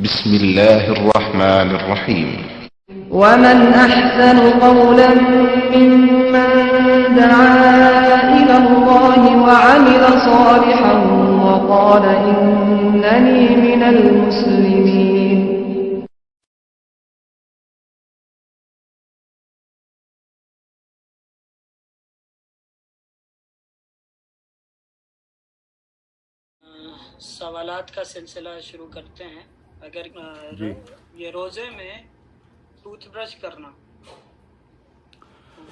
بسم الله الرحمن الرحيم. ومن أحسن قولا ممن دعا إلى الله وعمل صالحا وقال إنني من المسلمين. سوالات کا سلسلہ شروع کرتے ہیں. اگر یہ روزے میں ٹوتھ برش کرنا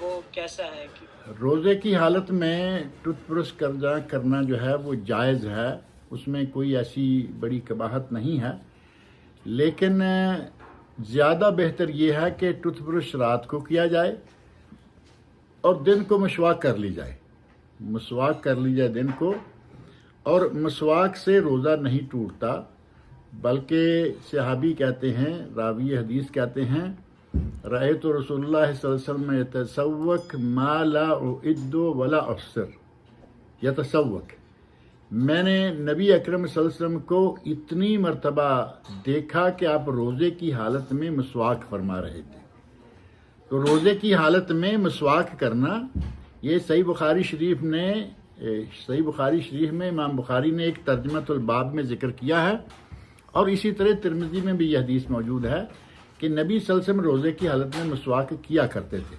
وہ کیسا ہے؟ روزے کی حالت میں ٹوتھ برش کرنا جو ہے وہ جائز ہے، اس میں کوئی ایسی بڑی قباحت نہیں ہے، لیکن زیادہ بہتر یہ ہے کہ ٹوتھ برش رات کو کیا جائے اور دن کو مسواک کر لی جائے دن کو. اور مسواک سے روزہ نہیں ٹوٹتا، بلکہ صحابی کہتے ہیں، راوی حدیث کہتے ہیں، رأیت رسول اللہ صلی اللہ علیہ وسلم یتسوک ما لا اعد ولا احصر. یتسوک، میں نے نبی اکرم صلی اللہ علیہ وسلم کو اتنی مرتبہ دیکھا کہ آپ روزے کی حالت میں مسواک فرما رہے تھے. تو روزے کی حالت میں مسواک کرنا، یہ صحیح بخاری شریف میں امام بخاری نے ایک ترجمۃ الباب میں ذکر کیا ہے، اور اسی طرح ترمذی میں بھی یہ حدیث موجود ہے کہ نبی صلی اللہ علیہ وسلم روزے کی حالت میں مسواک کیا کرتے تھے.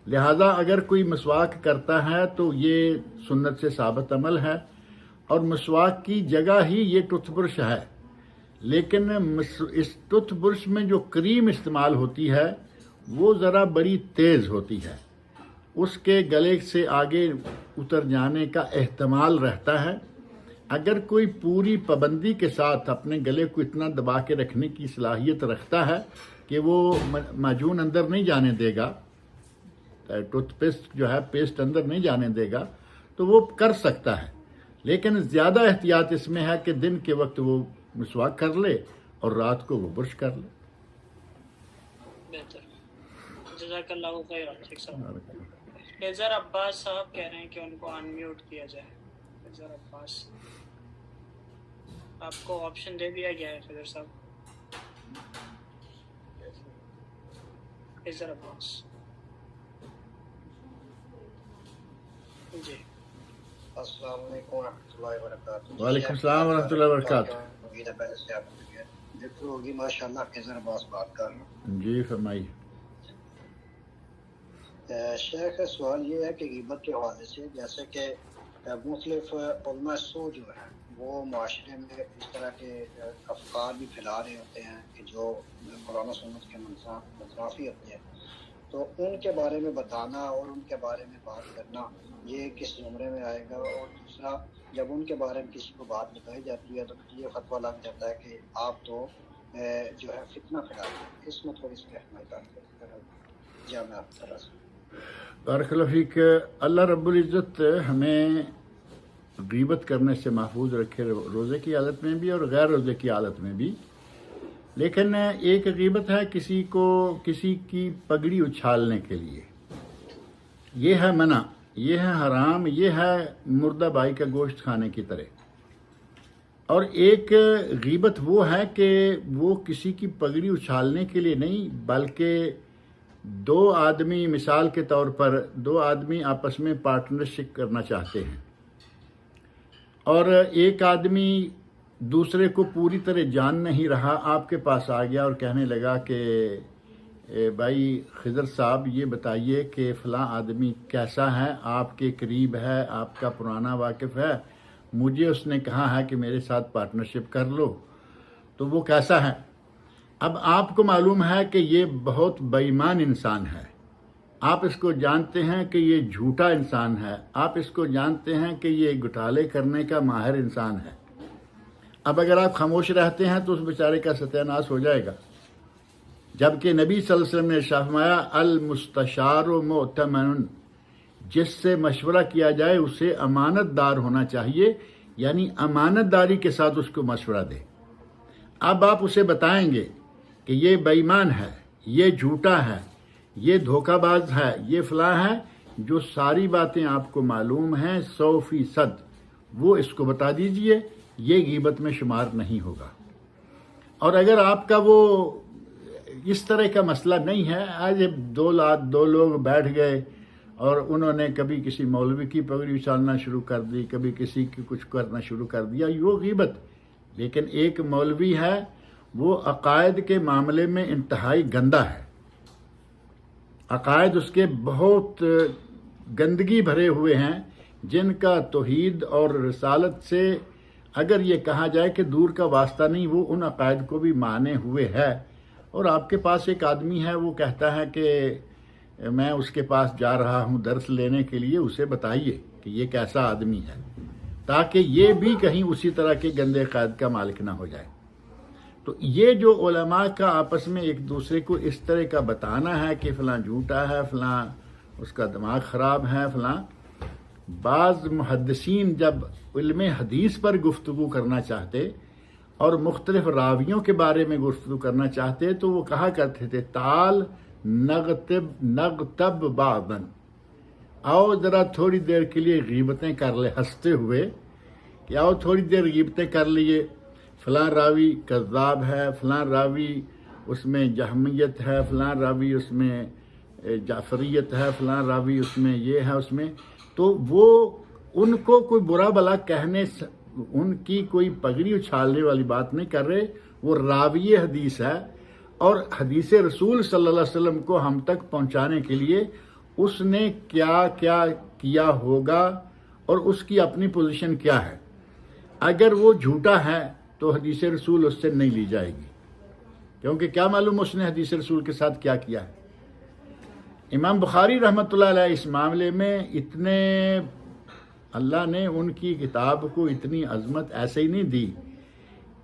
لہذا اگر کوئی مسواک کرتا ہے تو یہ سنت سے ثابت عمل ہے، اور مسواک کی جگہ ہی یہ ٹوتھ برش ہے. لیکن اس ٹوتھ برش میں جو کریم استعمال ہوتی ہے وہ ذرا بڑی تیز ہوتی ہے، اس کے گلے سے آگے اتر جانے کا احتمال رہتا ہے. اگر کوئی پوری پابندی کے ساتھ اپنے گلے کو اتنا دبا کے رکھنے کی صلاحیت رکھتا ہے کہ وہ معجون اندر نہیں جانے دے گا، ٹوتھ پیسٹ اندر نہیں جانے دے گا، تو وہ کر سکتا ہے. لیکن زیادہ احتیاط اس میں ہے کہ دن کے وقت وہ مسواک کر لے اور رات کو وہ برش کر لے. بہتر، جزاک اللہ خیر. فیضر عباس صاحب کہہ رہے ہیں کہ ان کو ان میوٹ کیا جائے. فیضر عباس، آپ کو آپشن دے دیا گیا ہے. فیضر صاحب، فیضر عباس جی. السلام علیکم ورحمۃ اللہ وبرکاتہ. وعلیکم السلام ورحمۃ اللہ وبرکاتہ. دیکھو ہوگی ماشاء اللہ. فیضر عباس بات کر رہا ہوں. جی فرمائیے. شیخ سوال یہ ہے کہ غیبت کے حوالے سے، جیسے کہ مختلف علماء سو جو ہیں وہ معاشرے میں اس طرح کے افکار بھی پھیلا رہے ہوتے ہیں کہ جو قرآن و سنت کے منافی ہوتے ہیں، تو ان کے بارے میں بتانا اور ان کے بارے میں بات کرنا یہ کس زمرے میں آئے گا؟ اور دوسرا، جب ان کے بارے میں کسی کو بات بتائی جاتی ہے تو یہ فتویٰ لگ جاتا ہے کہ آپ تو جو ہے فتنہ پھیلاتے ہیں. اس میں تھوڑی سی رہنمائی کر جامعہ طرح سے. بارک اللہ فیک. اللہ رب العزت ہمیں غیبت کرنے سے محفوظ رکھے، روزے کی حالت میں بھی اور غیر روزے کی حالت میں بھی. لیکن ایک غیبت ہے کسی کی پگڑی اچھالنے کے لیے، یہ ہے منع، یہ ہے حرام، یہ ہے مردہ بھائی کا گوشت کھانے کی طرح. اور ایک غیبت وہ ہے کہ وہ کسی کی پگڑی اچھالنے کے لیے نہیں، بلکہ دو آدمی، مثال کے طور پر دو آدمی آپس میں پارٹنرشپ کرنا چاہتے ہیں، اور ایک آدمی دوسرے کو پوری طرح جان نہیں رہا، آپ کے پاس آ گیا اور کہنے لگا کہ بھائی خضر صاحب یہ بتائیے کہ فلاں آدمی کیسا ہے، آپ کے قریب ہے، آپ کا پرانا واقف ہے، مجھے اس نے کہا ہے کہ میرے ساتھ پارٹنرشپ کر لو، تو وہ کیسا ہے؟ اب آپ کو معلوم ہے کہ یہ بہت بے ایمان انسان ہے، آپ اس کو جانتے ہیں کہ یہ جھوٹا انسان ہے، آپ اس کو جانتے ہیں کہ یہ گھوٹالے کرنے کا ماہر انسان ہے. اب اگر آپ خاموش رہتے ہیں تو اس بیچارے کا ستیہ ناش ہو جائے گا. جبکہ نبی صلی اللہ علیہ وسلم نے ارشاد فرمایا المستشار مؤتمن، جس سے مشورہ کیا جائے اسے امانت دار ہونا چاہیے، یعنی امانت داری کے ساتھ اس کو مشورہ دے. اب آپ اسے بتائیں گے کہ یہ بے ایمان ہے، یہ جھوٹا ہے، یہ دھوکہ باز ہے، یہ فلاں ہے، جو ساری باتیں آپ کو معلوم ہیں 100%، وہ اس کو بتا دیجئے، یہ غیبت میں شمار نہیں ہوگا. اور اگر آپ کا وہ اس طرح کا مسئلہ نہیں ہے، آج دو لوگ بیٹھ گئے اور انہوں نے کبھی کسی مولوی کی پگڑی اچھالنا شروع کر دی، کبھی کسی کی کچھ کرنا شروع کر دیا، وہ غیبت. لیکن ایک مولوی ہے وہ عقائد کے معاملے میں انتہائی گندا ہے، عقائد اس کے بہت گندگی بھرے ہوئے ہیں، جن کا توحید اور رسالت سے اگر یہ کہا جائے کہ دور کا واسطہ نہیں، وہ ان عقائد کو بھی مانے ہوئے ہے. اور آپ کے پاس ایک آدمی ہے، وہ کہتا ہے کہ میں اس کے پاس جا رہا ہوں درس لینے کے لیے، اسے بتائیے کہ یہ کیسا آدمی ہے، تاکہ یہ بھی کہیں اسی طرح کے گندے عقائد کا مالک نہ ہو جائے. تو یہ جو علماء کا آپس میں ایک دوسرے کو اس طرح کا بتانا ہے کہ فلاں جھوٹا ہے، فلاں اس کا دماغ خراب ہے، فلاں. بعض محدثین جب علم حدیث پر گفتگو کرنا چاہتے اور مختلف راویوں کے بارے میں گفتگو کرنا چاہتے تو وہ کہا کرتے تھے تعال نغتب بعضا، آؤ ذرا تھوڑی دیر کے لیے غیبتیں کر لے، ہنستے ہوئے کہ آؤ تھوڑی دیر غیبتیں کر لیے، فلاں راوی کذاب ہے، فلاں راوی اس میں جہمیت ہے، فلاں راوی اس میں جعفریت ہے، فلاں راوی اس میں یہ ہے، اس میں. تو وہ ان کو کوئی برا بلا کہنے، ان کی کوئی پگڑی اچھالنے والی بات نہیں کر رہے، وہ راوی حدیث ہے اور حدیث رسول صلی اللہ علیہ وسلم کو ہم تک پہنچانے کے لیے اس نے کیا کیا کیا ہوگا اور اس کی اپنی پوزیشن کیا ہے. اگر وہ جھوٹا ہے تو حدیث رسول اس سے نہیں لی جائے گی، کیونکہ کیا معلوم اس نے حدیث رسول کے ساتھ کیا کیا ہے. امام بخاری رحمۃ اللہ علیہ اس معاملے میں اتنے، اللہ نے ان کی کتاب کو اتنی عظمت ایسے ہی نہیں دی،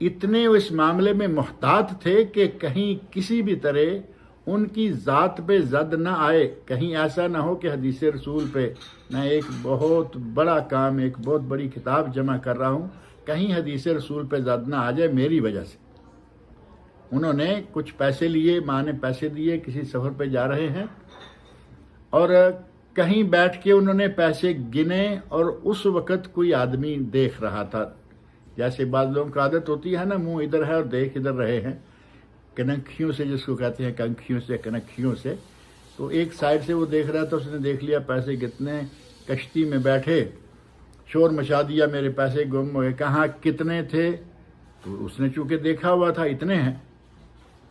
اتنے اس معاملے میں محتاط تھے کہ کہیں کسی بھی طرح ان کی ذات پہ زد نہ آئے، کہیں ایسا نہ ہو کہ حدیث رسول پہ میں ایک بہت بڑا کام، ایک بہت بڑی کتاب جمع کر رہا ہوں، کہیں حدیث رسول پہ زد نہ آ جائے میری وجہ سے. انہوں نے کچھ پیسے لیے، ماں نے پیسے دیے، کسی سفر پہ جا رہے ہیں اور کہیں بیٹھ کے انہوں نے پیسے گنے اور اس وقت کوئی آدمی دیکھ رہا تھا، جیسے بعض لوگوں کی عادت ہوتی ہے نا، منہ ادھر ہے اور دیکھ ادھر رہے ہیں، کنکھیوں سے، جس کو کہتے ہیں کنکھیوں سے، کنکھیوں سے. تو ایک سائڈ سے وہ دیکھ رہا تھا، اس نے دیکھ لیا پیسے کتنے، کشتی میں بیٹھے شور مچا دیا، میرے پیسے گم ہوئے، کہاں کتنے تھے؟ تو اس نے چونکہ دیکھا ہوا تھا اتنے ہیں.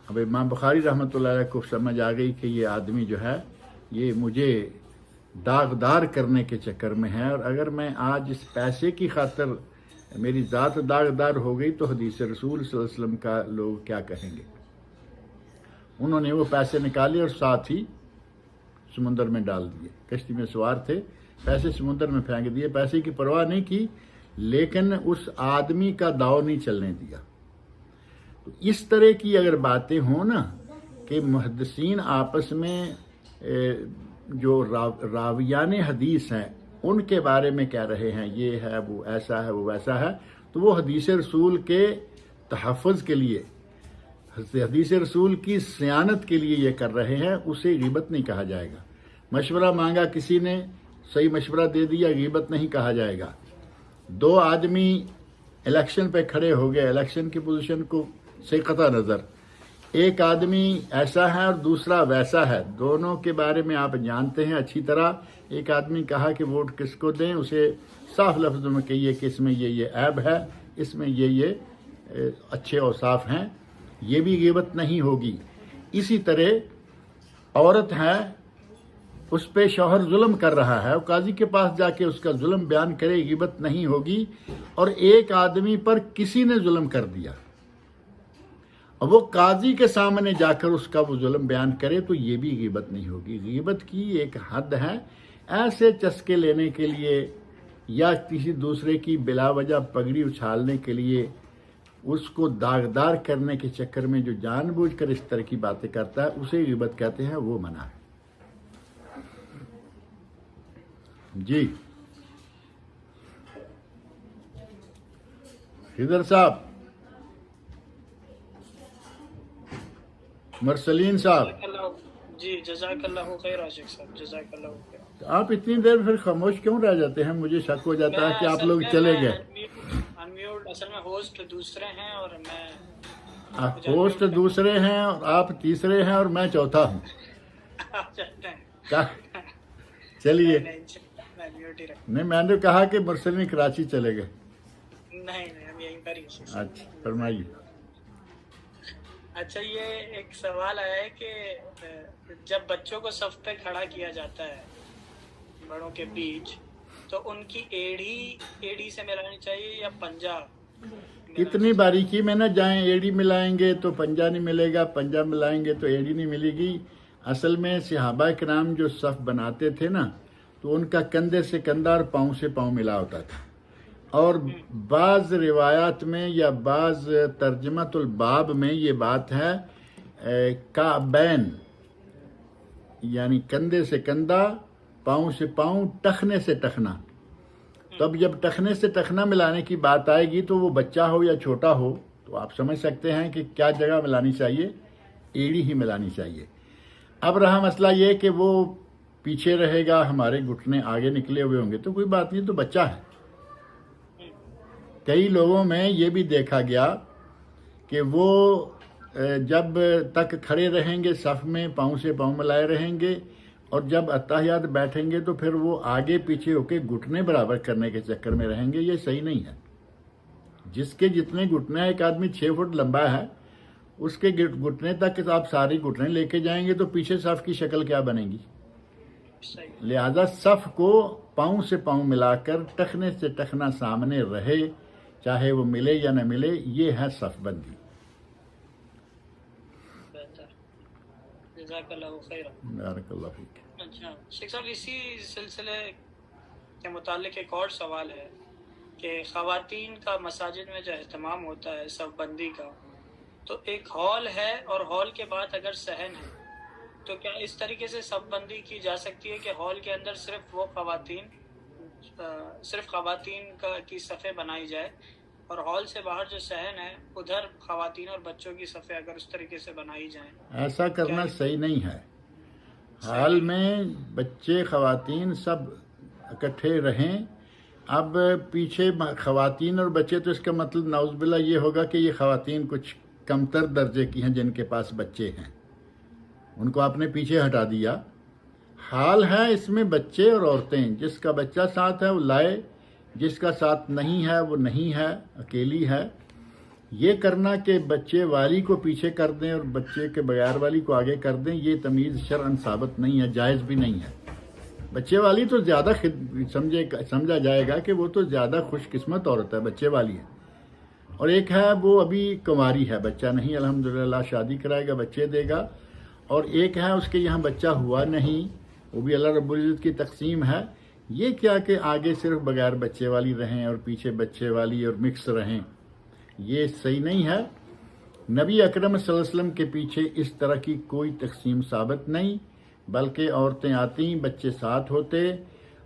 اب امام بخاری رحمۃ اللہ علیہ کو سمجھ آ گئی کہ یہ آدمی جو ہے یہ مجھے داغدار کرنے کے چکر میں ہے، اور اگر میں آج اس پیسے کی خاطر میری ذات داغدار ہو گئی تو حدیث رسول صلی اللہ علیہ وسلم کا لوگ کیا کہیں گے. انہوں نے وہ پیسے نکالے اور ساتھ ہی سمندر میں ڈال دیے. کشتی میں سوار تھے، پیسے سمندر میں پھینک دیے، پیسے کی پرواہ نہیں کی، لیکن اس آدمی کا داؤ نہیں چلنے دیا. تو اس طرح کی اگر باتیں ہوں نا کہ محدثین آپس میں جو راویان حدیث ہیں ان کے بارے میں کہہ رہے ہیں یہ ہے، وہ ایسا ہے، وہ ویسا ہے، تو وہ حدیث رسول کے تحفظ کے لیے، حدیث رسول کی صیانت کے لیے یہ کر رہے ہیں، اسے غیبت نہیں کہا جائے گا. مشورہ مانگا کسی نے، صحیح مشورہ دے دیا، غیبت نہیں کہا جائے گا. دو آدمی الیکشن پہ کھڑے ہو گئے، الیکشن کی پوزیشن کو سے قطع نظر، ایک آدمی ایسا ہے اور دوسرا ویسا ہے، دونوں کے بارے میں آپ جانتے ہیں اچھی طرح. ایک آدمی کہا کہ ووٹ کس کو دیں، اسے صاف لفظوں میں کہیے کہ اس میں یہ عیب ہے، اس میں یہ اچھے اوصاف ہیں، یہ بھی غیبت نہیں ہوگی. اسی طرح عورت ہے، اس پہ شوہر ظلم کر رہا ہے، قاضی کے پاس جا کے اس کا ظلم بیان کرے، غیبت نہیں ہوگی. اور ایک آدمی پر کسی نے ظلم کر دیا، وہ قاضی کے سامنے جا کر اس کا وہ ظلم بیان کرے تو یہ بھی غیبت نہیں ہوگی. غیبت کی ایک حد ہے، ایسے چسکے لینے کے لیے یا کسی دوسرے کی بلا وجہ پگڑی اچھالنے کے لیے، اس کو داغدار کرنے کے چکر میں جو جان بوجھ کر اس طرح کی باتیں کرتا ہے اسے غیبت کہتے ہیں، وہ منع ہے. جی خضر صاحب، مرسلین صاحب، جی جزاک اللہ خیر عاشق صاحب، جزاک اللہ خیر. آپ اتنی دیر پھر خاموش کیوں رہ جاتے ہیں؟ مجھے شک ہو جاتا ہے کہ آپ لوگ چلے گئے. انمیوٹ، اصل میں ہوسٹ دوسرے ہیں اور میں ہوسٹ دوسرے ہیں اور آپ تیسرے ہیں اور میں چوتھا ہوں. کیا چلیے نہیں، میں نے کہا کہ مرسلین کراچی چلے گئے. نہیں ہم یہیں پر ہی. اچھا فرمائیے. اچھا یہ ایک سوال آیا ہے کہ جب بچوں کو صف پہ کھڑا کیا جاتا ہے بڑوں کے بیچ تو ان کی ایڑی سے ملانی چاہیے یا پنجہ؟ اتنی باریکی میں نہ جائیں. ایڑی ملائیں گے تو پنجہ نہیں ملے گا، پنجہ ملائیں گے تو ایڑی نہیں ملے گی. اصل میں صحابہ کرام جو صف بناتے تھے نا تو ان کا کندھے سے کندھا اور پاؤں سے پاؤں ملا ہوتا تھا. اور بعض روایات میں یا بعض ترجمۃ الباب میں یہ بات ہے کعبین، یعنی کندھے سے کندھا، پاؤں سے پاؤں، ٹخنے سے ٹخنا. تب جب ٹخنے سے ٹخنا ملانے کی بات آئے گی تو وہ بچہ ہو یا چھوٹا ہو تو آپ سمجھ سکتے ہیں کہ کیا جگہ ملانی چاہیے، ایڑی ہی ملانی چاہیے. اب رہا مسئلہ یہ کہ وہ پیچھے رہے گا، ہمارے گھٹنے آگے نکلے ہوئے ہوں گے تو کوئی بات نہیں، تو بچہ ہے. کئی لوگوں میں یہ بھی دیکھا گیا کہ وہ جب تک کھڑے رہیں گے صف میں پاؤں سے پاؤں ملائے رہیں گے، اور جب اتحیات بیٹھیں گے تو پھر وہ آگے پیچھے ہو کے گھٹنے برابر کرنے کے چکر میں رہیں گے. یہ صحیح نہیں ہے. جس کے جتنے گھٹنے، ایک آدمی 6 فٹ لمبا ہے، اس کے گھٹنے تک آپ ساری گھٹنے لے کے جائیں گے تو پیچھے صف کی شکل کیا بنے گی؟ لہذا صف کو پاؤں سے پاؤں ملا کر ٹخنے سے ٹخنا سامنے رہے، چاہے وہ ملے یا نہ ملے، یہ ہے صف بندی. جزاک اللہ خیر. بارک اللہ فیک. اچھا شیخ صاحب، اسی سلسلے کے متعلق ایک اور سوال ہے کہ خواتین کا مساجد میں جو اہتمام ہوتا ہے صف بندی کا، تو ایک ہال ہے اور ہال کے بعد اگر صحن ہے تو کیا اس طریقے سے صف بندی کی جا سکتی ہے کہ ہال کے اندر صرف خواتین کی صفیں بنائی جائے اور ہال سے باہر جو صحن ہے ادھر خواتین اور بچوں کی صفیں اگر اس طریقے سے بنائی جائیں؟ ایسا کرنا صحیح نہیں ہے. حال میں بچے خواتین سب اکٹھے رہیں. اب پیچھے خواتین اور بچے تو اس کا مطلب نعوذ باللہ یہ ہوگا کہ یہ خواتین کچھ کمتر درجے کی ہیں جن کے پاس بچے ہیں، ان کو آپ نے پیچھے ہٹا دیا. حال ہے اس میں بچے اور عورتیں، جس کا بچہ ساتھ ہے وہ لائے، جس کا ساتھ نہیں ہے وہ نہیں ہے، اکیلی ہے. یہ کرنا کہ بچے والی کو پیچھے کر دیں اور بچے کے بغیر والی کو آگے کر دیں، یہ تمیز شرعاً ثابت نہیں ہے، جائز بھی نہیں ہے. بچے والی تو زیادہ سمجھا جائے گا کہ وہ تو زیادہ خوش قسمت عورت ہے، بچے والی ہے. اور ایک ہے وہ ابھی کنواری ہے، بچہ نہیں، الحمدللہ شادی کرائے گا بچے دے گا. اور ایک ہے اس کے یہاں بچہ ہوا نہیں، وہ بھی اللہ رب العزت کی تقسیم ہے. یہ کیا کہ آگے صرف بغیر بچے والی رہیں اور پیچھے بچے والی اور مکس رہیں، یہ صحیح نہیں ہے. نبی اکرم صلی اللہ علیہ وسلم کے پیچھے اس طرح کی کوئی تقسیم ثابت نہیں، بلکہ عورتیں آتی، بچے ساتھ ہوتے،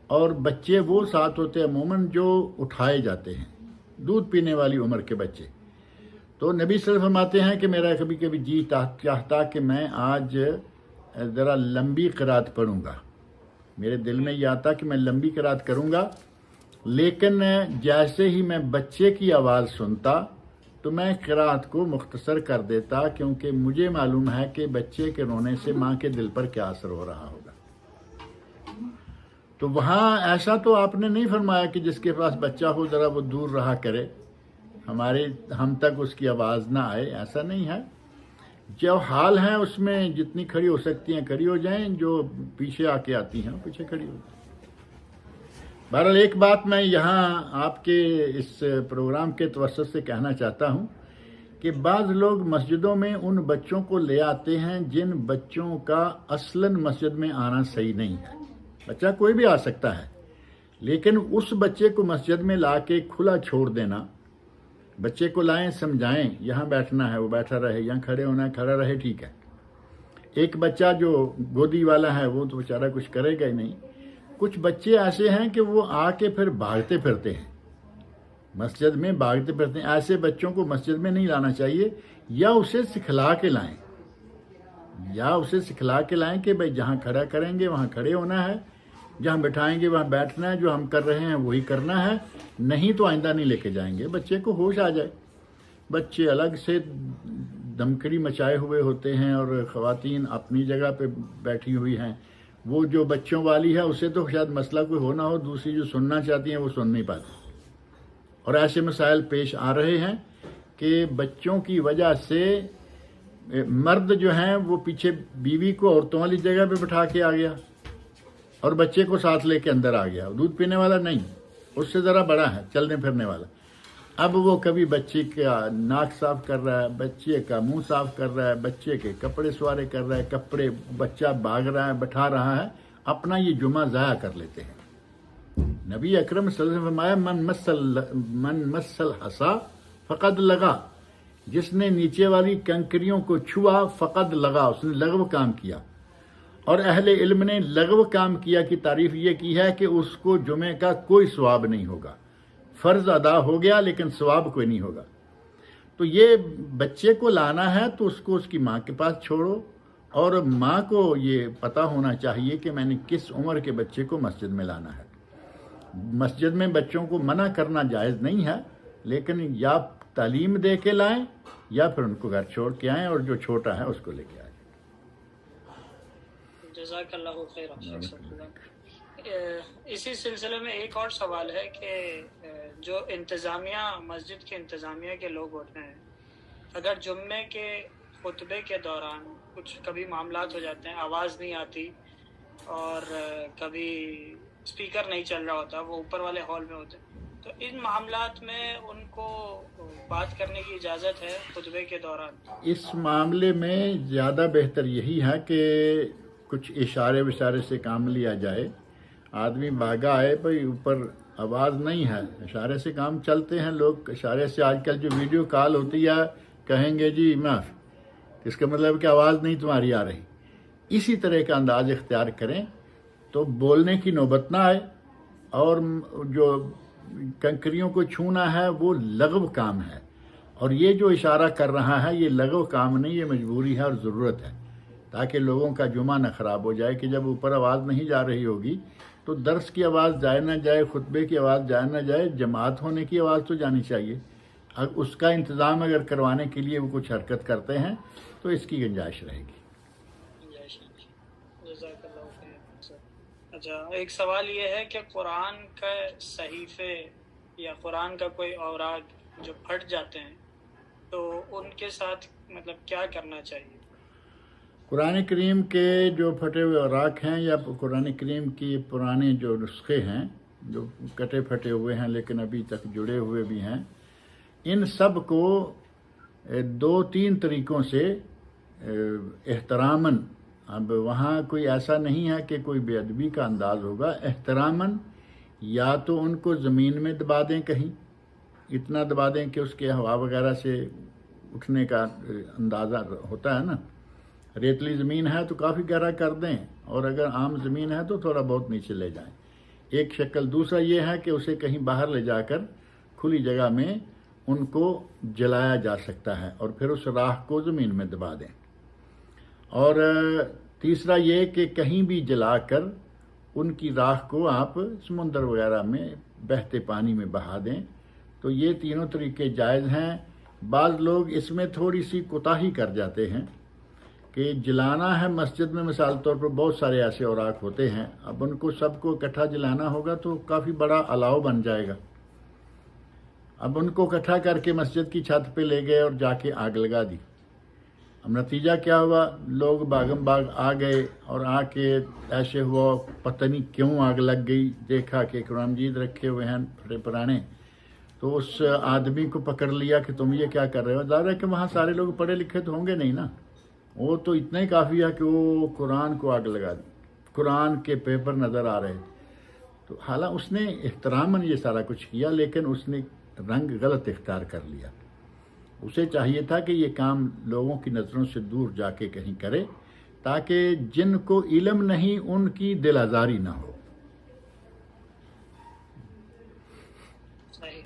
اور بچے وہ ساتھ ہوتے عموماً جو اٹھائے جاتے ہیں، دودھ پینے والی عمر کے بچے. تو نبی صلی اللہ علیہ وسلم فرماتے ہیں کہ میرا کبھی کبھی جی چاہتا کہ میں آج ذرا لمبی قرات پڑھوں گا، میرے دل میں یہ آتا کہ میں لمبی قرات کروں گا، لیکن جیسے ہی میں بچے کی آواز سنتا تو میں قرات کو مختصر کر دیتا، کیونکہ مجھے معلوم ہے کہ بچے کے رونے سے ماں کے دل پر کیا اثر ہو رہا ہوگا. تو وہاں ایسا تو آپ نے نہیں فرمایا کہ جس کے پاس بچہ ہو ذرا وہ دور رہا کرے، ہم تک اس کی آواز نہ آئے، ایسا نہیں ہے. جو حال ہے اس میں جتنی کھڑی ہو سکتی ہیں کھڑی ہو جائیں، جو پیچھے آ کے آتی ہیں پیچھے کھڑی ہو جائیں. بہرحال ایک بات میں یہاں آپ کے اس پروگرام کے توسط سے کہنا چاہتا ہوں کہ بعض لوگ مسجدوں میں ان بچوں کو لے آتے ہیں جن بچوں کا اصلاً مسجد میں آنا صحیح نہیں ہے. بچہ کوئی بھی آ سکتا ہے، لیکن اس بچے کو مسجد میں لا کے کھلا چھوڑ دینا، بچے کو لائیں سمجھائیں یہاں بیٹھنا ہے وہ بیٹھا رہے، یہاں کھڑے ہونا ہے کھڑا رہے، ٹھیک ہے. ایک بچہ جو گودی والا ہے وہ تو بیچارہ کچھ کرے گا ہی نہیں. کچھ بچے ایسے ہیں کہ وہ آ کے پھر بھاگتے پھرتے ہیں، مسجد میں بھاگتے پھرتے ہیں. ایسے بچوں کو مسجد میں نہیں لانا چاہیے، یا اسے سکھلا کے لائیں کہ بھائی جہاں کھڑا کریں گے وہاں کھڑے ہونا ہے، جہاں بٹھائیں گے وہاں بیٹھنا ہے، جو ہم کر رہے ہیں وہی کرنا ہے، نہیں تو آئندہ نہیں لے کے جائیں گے. بچے کو ہوش آ جائے. بچے الگ سے دمکڑی مچائے ہوئے ہوتے ہیں اور خواتین اپنی جگہ پہ بیٹھی ہوئی ہیں. وہ جو بچوں والی ہے اسے تو شاید مسئلہ کوئی ہونا ہو, دوسری جو سننا چاہتی ہیں وہ سن نہیں پاتی. اور ایسے مسائل پیش آ رہے ہیں کہ بچوں کی وجہ سے مرد جو ہیں وہ پیچھے بیوی کو عورتوں والی جگہ پہ بٹھا کے آ گیا اور بچے کو ساتھ لے کے اندر آ گیا. دودھ پینے والا نہیں, اس سے ذرا بڑا ہے, چلنے پھرنے والا. اب وہ کبھی بچے کا ناک صاف کر رہا ہے, بچے کا منہ صاف کر رہا ہے, بچے کے کپڑے سوارے کر رہا ہے, کپڑے بچہ بھاگ رہا ہے, بٹھا رہا ہے, اپنا یہ جمعہ ضائع کر لیتے ہیں. نبی اکرم صلی اللہ علیہ وسلم فرمایا من مسل حسا فقد لگا, جس نے نیچے والی کنکریوں کو چھوا فقد لگا, اس نے لغو کام کیا. اور اہل علم نے لغو کام کیا کی تعریف یہ کی ہے کہ اس کو جمعے کا کوئی ثواب نہیں ہوگا. فرض ادا ہو گیا لیکن ثواب کوئی نہیں ہوگا. تو یہ بچے کو لانا ہے تو اس کو اس کی ماں کے پاس چھوڑو, اور ماں کو یہ پتہ ہونا چاہیے کہ میں نے کس عمر کے بچے کو مسجد میں لانا ہے. مسجد میں بچوں کو منع کرنا جائز نہیں ہے, لیکن یا تعلیم دے کے لائیں یا پھر ان کو گھر چھوڑ کے آئیں اور جو چھوٹا ہے اس کو لے کے آئیں. جزاک اللہ خیر. اسی سلسلے میں ایک اور سوال ہے کہ جو انتظامیہ, مسجد کے انتظامیہ کے لوگ ہوتے ہیں, اگر جمعے کے خطبے کے دوران کچھ کبھی معاملات ہو جاتے ہیں, آواز نہیں آتی اور کبھی اسپیکر نہیں چل رہا ہوتا, وہ اوپر والے ہال میں ہوتے ہیں, تو ان معاملات میں ان کو بات کرنے کی اجازت ہے خطبے کے دوران؟ اس معاملے میں زیادہ بہتر یہی ہے کہ کچھ اشارے وشارے سے کام لیا جائے. آدمی بھاگا آئے بھائی اوپر آواز نہیں ہے, اشارے سے کام چلتے ہیں لوگ. اشارے سے آج کل جو ویڈیو کال ہوتی ہے کہیں گے جی معاف, اس کا مطلب کہ آواز نہیں تمہاری آ رہی. اسی طرح کا انداز اختیار کریں تو بولنے کی نوبت نہ آئے. اور جو کنکریوں کو چھونا ہے وہ لغو کام ہے, اور یہ جو اشارہ کر رہا ہے یہ لغو کام نہیں, یہ مجبوری ہے اور ضرورت ہے, تاکہ لوگوں کا جمعہ نہ خراب ہو جائے. کہ جب اوپر آواز نہیں جا رہی ہوگی تو درس کی آواز جائے نہ جائے, خطبے کی آواز جائے نہ جائے, جماعت ہونے کی آواز تو جانی چاہیے. اس کا انتظام اگر کروانے کے لیے وہ کچھ حرکت کرتے ہیں تو اس کی گنجائش رہے گی. اچھا, ایک سوال یہ ہے کہ قرآن کا صحیفے یا قرآن کا کوئی اوراق جو پھٹ جاتے ہیں تو ان کے ساتھ مطلب کیا کرنا چاہیے؟ قرآن کریم کے جو پھٹے ہوئے اوراق ہیں یا قرآن کریم کی پرانے جو نسخے ہیں جو کٹے پھٹے ہوئے ہیں لیکن ابھی تک جڑے ہوئے بھی ہیں, ان سب کو 2-3 طریقوں سے احتراماً, اب وہاں کوئی ایسا نہیں ہے کہ کوئی بے ادبی کا انداز ہوگا, احتراماً یا تو ان کو زمین میں دبا دیں, کہیں اتنا دبا دیں کہ اس کے ہوا وغیرہ سے اٹھنے کا اندازہ ہوتا ہے نا. ریتلی زمین ہے تو کافی گہرا کر دیں, اور اگر عام زمین ہے تو تھوڑا بہت نیچے لے جائیں, ایک شکل. دوسرا یہ ہے کہ اسے کہیں باہر لے جا کر کھلی جگہ میں ان کو جلایا جا سکتا ہے اور پھر اس راکھ کو زمین میں دبا دیں. اور تیسرا یہ کہ کہیں بھی جلا کر ان کی راکھ کو آپ سمندر وغیرہ میں بہتے پانی میں بہا دیں. تو یہ تینوں طریقے جائز ہیں. بعض لوگ اس میں تھوڑی سی کوتاہی کر جاتے ہیں کہ جلانا ہے مسجد میں, مثال طور پر بہت سارے ایسے اوراق ہوتے ہیں, اب ان کو سب کو اکٹھا جلانا ہوگا تو کافی بڑا الاؤ بن جائے گا. اب ان کو اکٹھا کر کے مسجد کی چھت پہ لے گئے اور جا کے آگ لگا دی. اب نتیجہ کیا ہوا, لوگ باغم باغ آ گئے اور آ کے ایسے ہوا پتہ نہیں کیوں آگ لگ گئی. دیکھا کہ قرآن مجید رکھے ہوئے ہیں پھٹے پرانے, تو اس آدمی کو پکڑ لیا کہ تم یہ کیا کر رہے ہو. ظاہر ہے کہ وہاں سارے لوگ پڑھے لکھے تو ہوں گے نہیں نا, وہ تو اتنا ہی کافی ہے کہ وہ قرآن کو آگ لگا دی, قرآن کے پیپر نظر آ رہے. تو حالانکہ اس نے احتراماً یہ سارا کچھ کیا لیکن اس نے رنگ غلط اختیار کر لیا. اسے چاہیے تھا کہ یہ کام لوگوں کی نظروں سے دور جا کے کہیں کرے تاکہ جن کو علم نہیں ان کی دل آزاری نہ ہو. صحیح,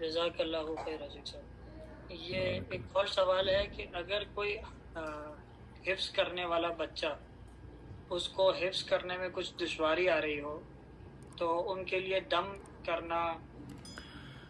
جزاک اللہ خیر. رازق صاحب, یہ ایک اور سوال ہے کہ اگر کوئی حفظ کرنے والا بچہ, اس کو حفظ کرنے میں کچھ دشواری آ رہی ہو تو ان کے لیے دم کرنا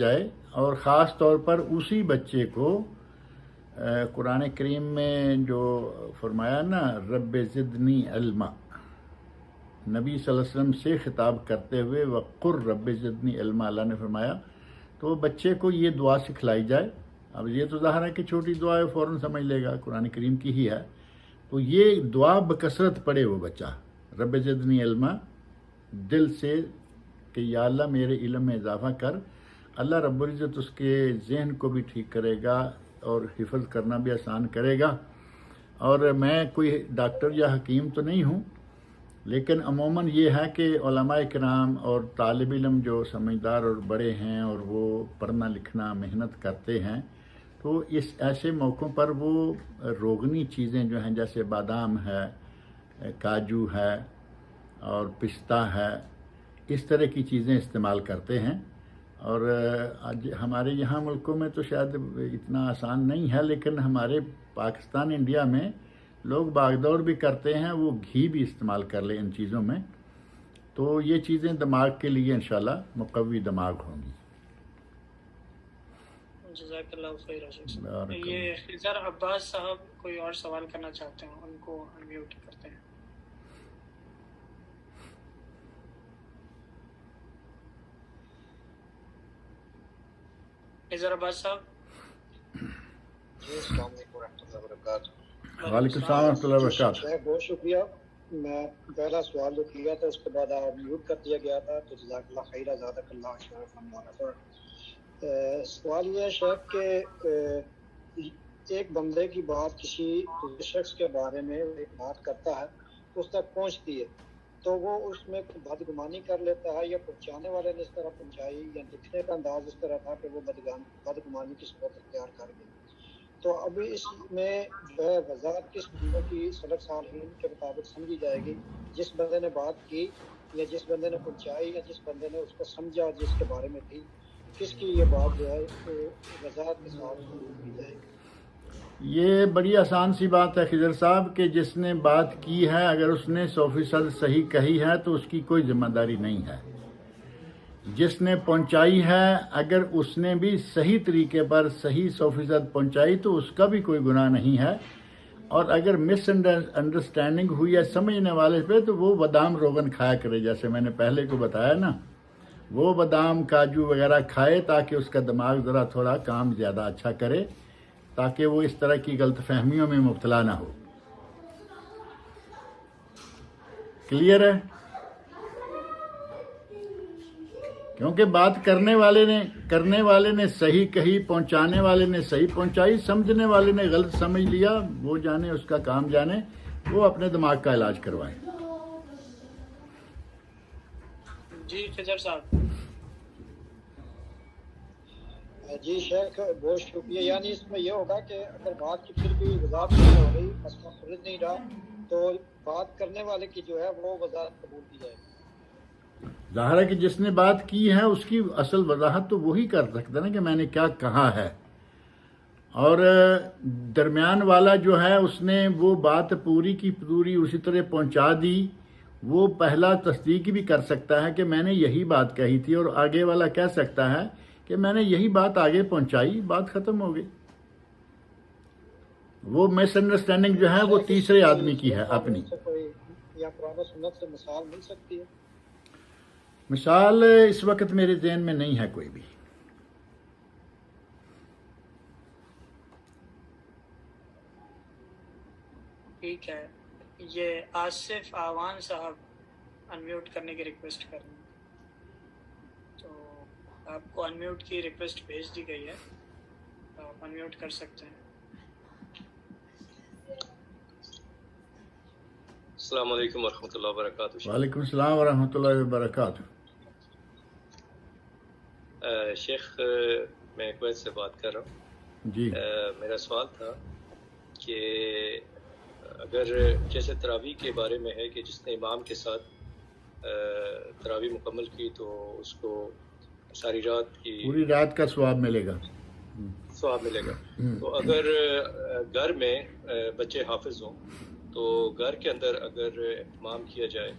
جائے، اور خاص طور پر اسی بچے کو قرآن کریم میں جو فرمایا نا رب زدنی علما، نبی صلی اللہ علیہ وسلم سے خطاب کرتے ہوئے وقر رب زدنی علما اللہ نے فرمایا، تو بچے کو یہ دعا سکھلائی جائے. اب یہ تو ظاہر ہے کہ چھوٹی دعا ہے، فوراً سمجھ لے گا، قرآن کریم کی ہی ہے، تو یہ دعا بکثرت پڑھے وہ بچہ، رب زدنی علما، دل سے کہ یا اللہ میرے علم میں اضافہ کر. اللہ رب العزت اس کے ذہن کو بھی ٹھیک کرے گا اور حفظ کرنا بھی آسان کرے گا. اور میں کوئی ڈاکٹر یا حکیم تو نہیں ہوں، لیکن عموماً یہ ہے کہ علماء کرام اور طالب علم جو سمجھدار اور بڑے ہیں اور وہ پڑھنا لکھنا محنت کرتے ہیں، تو اس ایسے موقعوں پر وہ روغنی چیزیں جو ہیں جیسے بادام ہے، کاجو ہے اور پستہ ہے، اس طرح کی چیزیں استعمال کرتے ہیں. اور آج ہمارے یہاں ملکوں میں تو شاید اتنا آسان نہیں ہے، لیکن ہمارے پاکستان انڈیا میں لوگ باغ دوڑ بھی کرتے ہیں، وہ گھی بھی استعمال کر لیں ان چیزوں میں، تو یہ چیزیں دماغ کے لیے انشاءاللہ مقوی دماغ ہوں گی. جزاک اللہ خیر. یہ خضر عباس صاحب کوئی اور سوال کرنا چاہتے ہیں، ان کو انمیوٹ کرتے ہیں. خضر عباس صاحب. جی السلام علیکم ورحمۃ اللہ وبرکاتہ. وعلیکم السلام ورحمۃ اللہ وبرکاتہ. بہت شکریہ. میں پہلا سوال جو کیا تھا اس کے بعد آپ میوٹ کر دیا گیا تھا، تو جزاک اللہ خیر، زادک اللہ شرف ہمارا. سوال یہ ہے شیخ کہ ایک بندے کی بات کسی شخص کے بارے میں ایک بات کرتا ہے، اس تک پہنچتی ہے، تو وہ اس میں بدگمانی کر لیتا ہے، یا پہنچانے والے نے اس طرح پہنچائی، یا لکھنے کا انداز اس طرح تھا کہ وہ بدگمانی کی صورت اختیار کر گئی. تو ابھی اس میں جو ہے وضاحت کس بندے کی سلف صالحین کے مطابق سمجھی جائے گی؟ جس بندے نے بات کی، یا جس بندے نے پہنچائی، یا جس بندے نے اس کو سمجھا جس کے بارے میں تھی، کس کی یہ بات جو ہے وضاحت کے ساتھ کی جائے گی؟ یہ بڑی آسان سی بات ہے خضر صاحب کہ جس نے بات کی ہے اگر اس نے 100% صحیح کہی ہے تو اس کی کوئی ذمہ داری نہیں ہے. جس نے پہنچائی ہے اگر اس نے بھی صحیح طریقے پر صحیح 100% پہنچائی تو اس کا بھی کوئی گناہ نہیں ہے. اور اگر مس انڈرسٹینڈنگ ہوئی ہے سمجھنے والے پہ تو وہ بادام روغن کھایا کرے، جیسے میں نے پہلے کو بتایا نا، وہ بادام کاجو وغیرہ کھائے تاکہ اس کا دماغ ذرا تھوڑا کام زیادہ اچھا کرے، تاکہ وہ اس طرح کی غلط فہمیوں میں مبتلا نہ ہو. کلیئر ہے؟ کیونکہ بات کرنے والے نے صحیح کہی، پہنچانے والے نے صحیح پہنچائی، سمجھنے والے نے غلط سمجھ لیا، وہ جانے، اس کا کام جانے، وہ اپنے دماغ کا علاج کروائیں. جی خضر صاحب. جی شیخ بہت شکریہ. یعنی اس میں یہ ہوگا کہ اگر بات کی پھر بھی وضاحت نہیں ہو رہی، مسئلہ سلجھ نہیں رہا، تو بات کرنے والے کی جو ہے وہ وضاحت قبول کی جائے گی. ظاہر ہے کہ جس نے بات کی ہے اس کی اصل وضاحت تو وہی کر سکتا نا کہ میں نے کیا کہا ہے. اور درمیان والا جو ہے اس نے وہ بات پوری کی پوری اسی طرح پہنچا دی، وہ پہلا تصدیق بھی کر سکتا ہے کہ میں نے یہی بات کہی تھی، اور آگے والا کہہ سکتا ہے کہ میں نے یہی بات آگے پہنچائی، بات ختم ہو گئی. وہ مس انڈرسٹینڈنگ جو ہے وہ تیسرے آدمی کی ہے اپنی. یا قرآن و سنت سے مثال مل سکتی ہے؟ مثال اس وقت میرے ذہن میں نہیں ہے کوئی بھی. ٹھیک ہے. یہ آصف آوان صاحب انمیوٹ کرنے کی ریکویسٹ کر رہے ہیں، تو آپ کو انمیوٹ کی ریکویسٹ بھیج دی گئی ہے، آپ انمیوٹ کر سکتے ہیں. السلام علیکم ورحمۃ اللہ وبرکاتہ. وعلیکم السلام ورحمۃ اللہ وبرکاتہ. شیخ میں کویت سے بات کر رہا ہوں. جی میرا سوال تھا کہ اگر جیسے تراویح کے بارے میں ہے کہ جس نے امام کے ساتھ تراویح مکمل کی تو اس کو ساری رات کی پوری رات کا ثواب ملے گا. تو اگر گھر میں بچے حافظ ہوں تو گھر کے اندر اگر اہتمام کیا جائے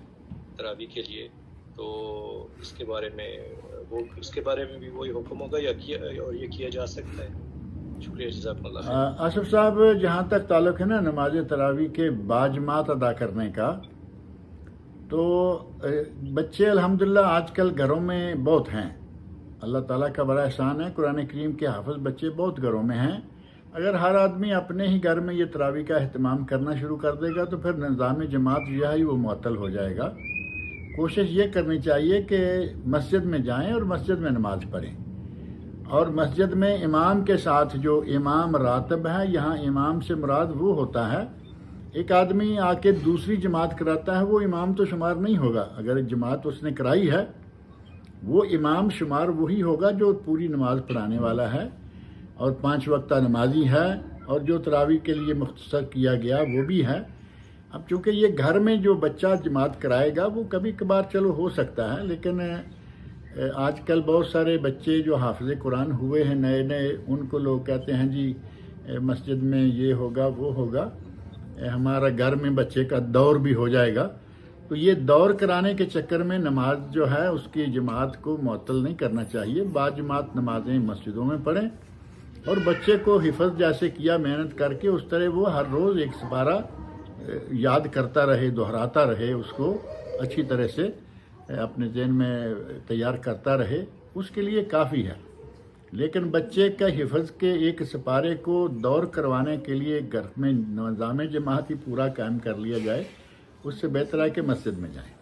تراویح کے لیے تو اس کے بارے میں بھی وہی حکم ہوگا یا اور یہ کیا جا سکتا ہے؟ شکریہ، جزاک اللہ خیر۔ آصف صاحب، جہاں تک تعلق ہے نا نماز تراویح کے باجماعت ادا کرنے کا، تو بچے الحمدللہ آج کل گھروں میں بہت ہیں، اللہ تعالیٰ کا بڑا احسان ہے، قرآن کریم کے حافظ بچے بہت گھروں میں ہیں۔ اگر ہر آدمی اپنے ہی گھر میں یہ تراویح کا اہتمام کرنا شروع کر دے گا تو پھر نظام جماعت جو ہے وہ معطل ہو جائے گا۔ کوشش یہ کرنی چاہیے کہ مسجد میں جائیں اور مسجد میں نماز پڑھیں، اور مسجد میں امام کے ساتھ جو امام راتب ہے، یہاں امام سے مراد وہ ہوتا ہے، ایک آدمی آ کے دوسری جماعت کراتا ہے، وہ امام تو شمار نہیں ہوگا۔ اگر جماعت اس نے کرائی ہے، وہ امام شمار وہی ہوگا جو پوری نماز پڑھانے والا ہے اور 5 وقتہ نمازی ہے، اور جو تراویح کے لیے مختصر کیا گیا وہ بھی ہے۔ اب چونکہ یہ گھر میں جو بچہ جماعت کرائے گا وہ کبھی کبھار چلو ہو سکتا ہے، لیکن آج کل بہت سارے بچے جو حافظ قرآن ہوئے ہیں نئے نئے، ان کو لوگ کہتے ہیں جی مسجد میں یہ ہوگا وہ ہوگا، ہمارا گھر میں بچے کا دور بھی ہو جائے گا، تو یہ دور کرانے کے چکر میں نماز جو ہے اس کی جماعت کو معطل نہیں کرنا چاہیے۔ باجماعت نمازیں مسجدوں میں پڑھیں، اور بچے کو حفظ جیسے کیا محنت کر کے، اس طرح وہ ہر روز ایک سپارہ یاد کرتا رہے، دہراتا رہے، اس کو اچھی طرح سے اپنے ذہن میں تیار کرتا رہے، اس کے لیے کافی ہے۔ لیکن بچے کا حفظ کے ایک سپارے کو دور کروانے کے لیے گھر میں نظام جماعت ہی پورا قائم کر لیا جائے، اس سے بہتر ہے کہ مسجد میں جائیں۔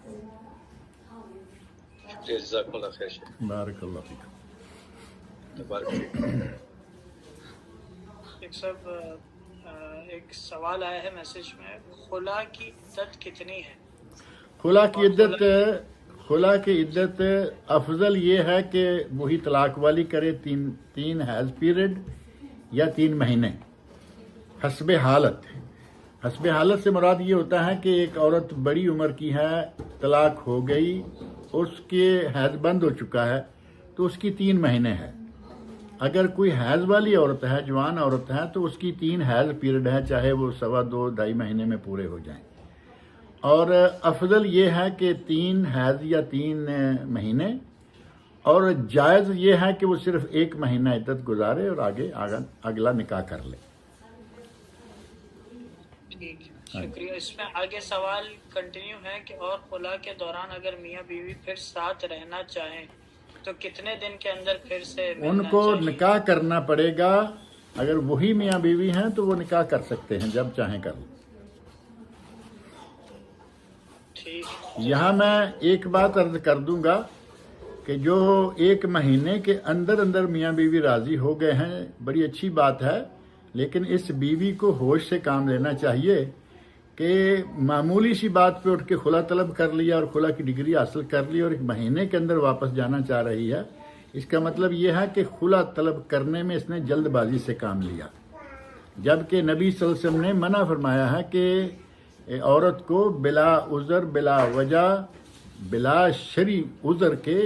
شکریہ، جزاک اللہ خیر شیخ۔ بارک اللہ فیکم۔ بارک فیک۔ ایک صاحب ایک سوال آیا ہے میسج میں، خلا کی عدت کتنی ہے؟ خلا کی عدت افضل یہ ہے کہ وہی طلاق والی کرے، تین حیض پیریڈ یا 3 مہینے، حسب حالت۔ حسب حالت سے مراد یہ ہوتا ہے کہ ایک عورت بڑی عمر کی ہے، طلاق ہو گئی، اس کے حیض بند ہو چکا ہے، تو اس کی 3 مہینے ہے۔ اگر کوئی حیض والی عورت ہے، جوان عورت ہے، تو اس کی 3 حیض پیریڈ ہے، چاہے وہ 2.25 2.5 مہینے میں پورے ہو جائیں۔ اور افضل یہ ہے کہ 3 حیض یا 3 مہینے، اور جائز یہ ہے کہ وہ صرف 1 مہینہ عدت گزارے اور اگلا نکاح کر لے۔ ٹھیک، شکریہ۔ اس میں آگے سوال کنٹینیو ہے کہ اور خلا کے دوران اگر میاں بیوی پھر ساتھ رہنا چاہیں تو کتنے دن کے اندر پھر سے ان کو نکاح کرنا پڑے گا۔ اگر وہی میاں بیوی ہیں تو وہ نکاح کر سکتے ہیں، جب چاہیں کر لیں۔ یہاں میں ایک بات عرض کر دوں گا کہ جو 1 مہینے کے اندر میاں بیوی راضی ہو گئے ہیں، بڑی اچھی بات ہے، لیکن اس بیوی کو ہوش سے کام لینا چاہیے کہ معمولی سی بات پہ اٹھ کے خلا طلب کر لیا اور خلا کی ڈگری حاصل کر لی اور 1 مہینے کے اندر واپس جانا چاہ رہی ہے، اس کا مطلب یہ ہے کہ خلا طلب کرنے میں اس نے جلد بازی سے کام لیا، جبکہ نبی صلی اللہ علیہ وسلم نے منع فرمایا ہے کہ عورت کو بلا عذر، بلا وجہ، بلا شرعی عذر کے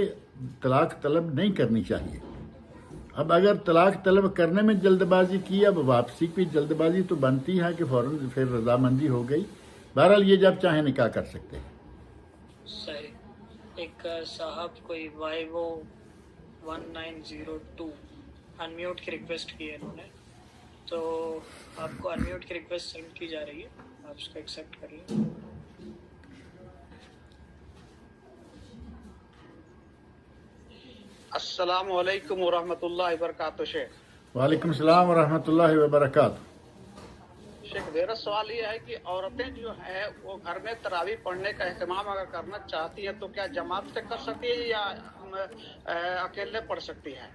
طلاق طلب نہیں کرنی چاہیے۔ اب اگر طلاق طلب کرنے میں جلد بازی کی، اب واپسی کی جلد بازی تو بنتی ہے کہ فوراً پھر رضامندی ہو گئی۔ بہرحال یہ جب چاہیں نکاح کر سکتے ہیں۔ صحیح۔ ایک صاحب کوئی وائیو 1902 انمیوٹ کی ریکویسٹ کی ہے انہوں نے، تو آپ کو انمیوٹ کی ریکویسٹ سینڈ کی جا رہی ہے، آپ اس کو ایکسیپٹ کر لیں۔ السلام علیکم ورحمۃ اللہ وبرکاتہ شیخ۔ وعلیکم السلام ورحمۃ اللہ وبرکاتہ۔ شیخ، میرا سوال یہ ہے کہ عورتیں جو ہیں وہ گھر میں تراویح پڑھنے کا اہتمام اگر کرنا چاہتی ہیں تو کیا جماعت سے کر سکتی ہے یا اکیلے پڑھ سکتی ہیں؟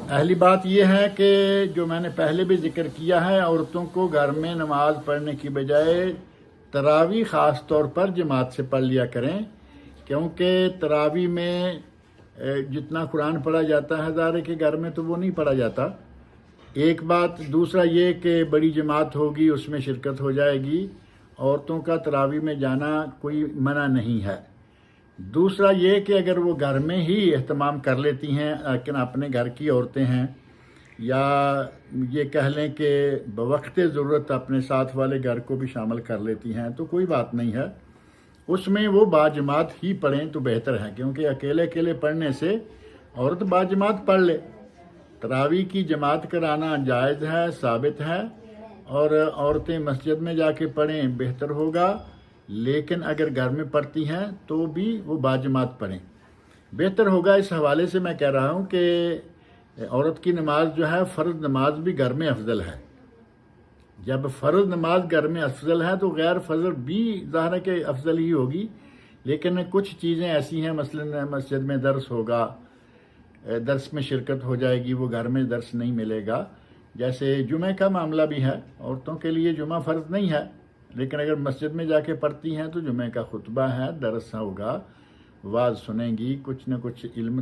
پہلی بات یہ ہے کہ جو میں نے پہلے بھی ذکر کیا ہے، عورتوں کو گھر میں نماز پڑھنے کی بجائے تراویح خاص طور پر جماعت سے پڑھ لیا کریں، کیونکہ تراویح میں جتنا قرآن پڑھا جاتا ہے ہزارے کے گھر میں تو وہ نہیں پڑھا جاتا، ایک بات۔ دوسرا یہ کہ بڑی جماعت ہوگی، اس میں شرکت ہو جائے گی، عورتوں کا تراویح میں جانا کوئی منع نہیں ہے۔ دوسرا یہ کہ اگر وہ گھر میں ہی اہتمام کر لیتی ہیں، لیکن اپنے گھر کی عورتیں ہیں، یا یہ کہہ لیں کہ بوقت ضرورت اپنے ساتھ والے گھر کو بھی شامل کر لیتی ہیں، تو کوئی بات نہیں ہے۔ اس میں وہ باجماعت ہی پڑھیں تو بہتر ہے، کیونکہ اکیلے اکیلے پڑھنے سے عورت باجماعت پڑھ لے۔ تراویح کی جماعت کرانا جائز ہے، ثابت ہے، اور عورتیں مسجد میں جا کے پڑھیں بہتر ہوگا، لیکن اگر گھر میں پڑھتی ہیں تو بھی وہ باجماعت پڑھیں بہتر ہوگا۔ اس حوالے سے میں کہہ رہا ہوں کہ عورت کی نماز جو ہے، فرض نماز بھی گھر میں افضل ہے۔ جب فرض نماز گھر میں افضل ہے تو غیر فرض بھی ظاہر ہے کہ افضل ہی ہوگی، لیکن کچھ چیزیں ایسی ہیں، مثلا مسجد میں درس ہوگا، درس میں شرکت ہو جائے گی، وہ گھر میں درس نہیں ملے گا۔ جیسے جمعہ کا معاملہ بھی ہے، عورتوں کے لیے جمعہ فرض نہیں ہے، لیکن اگر مسجد میں جا کے پڑھتی ہیں تو جمعہ کا خطبہ ہے، درس ہوگا، واز سنیں گی، کچھ نہ کچھ علم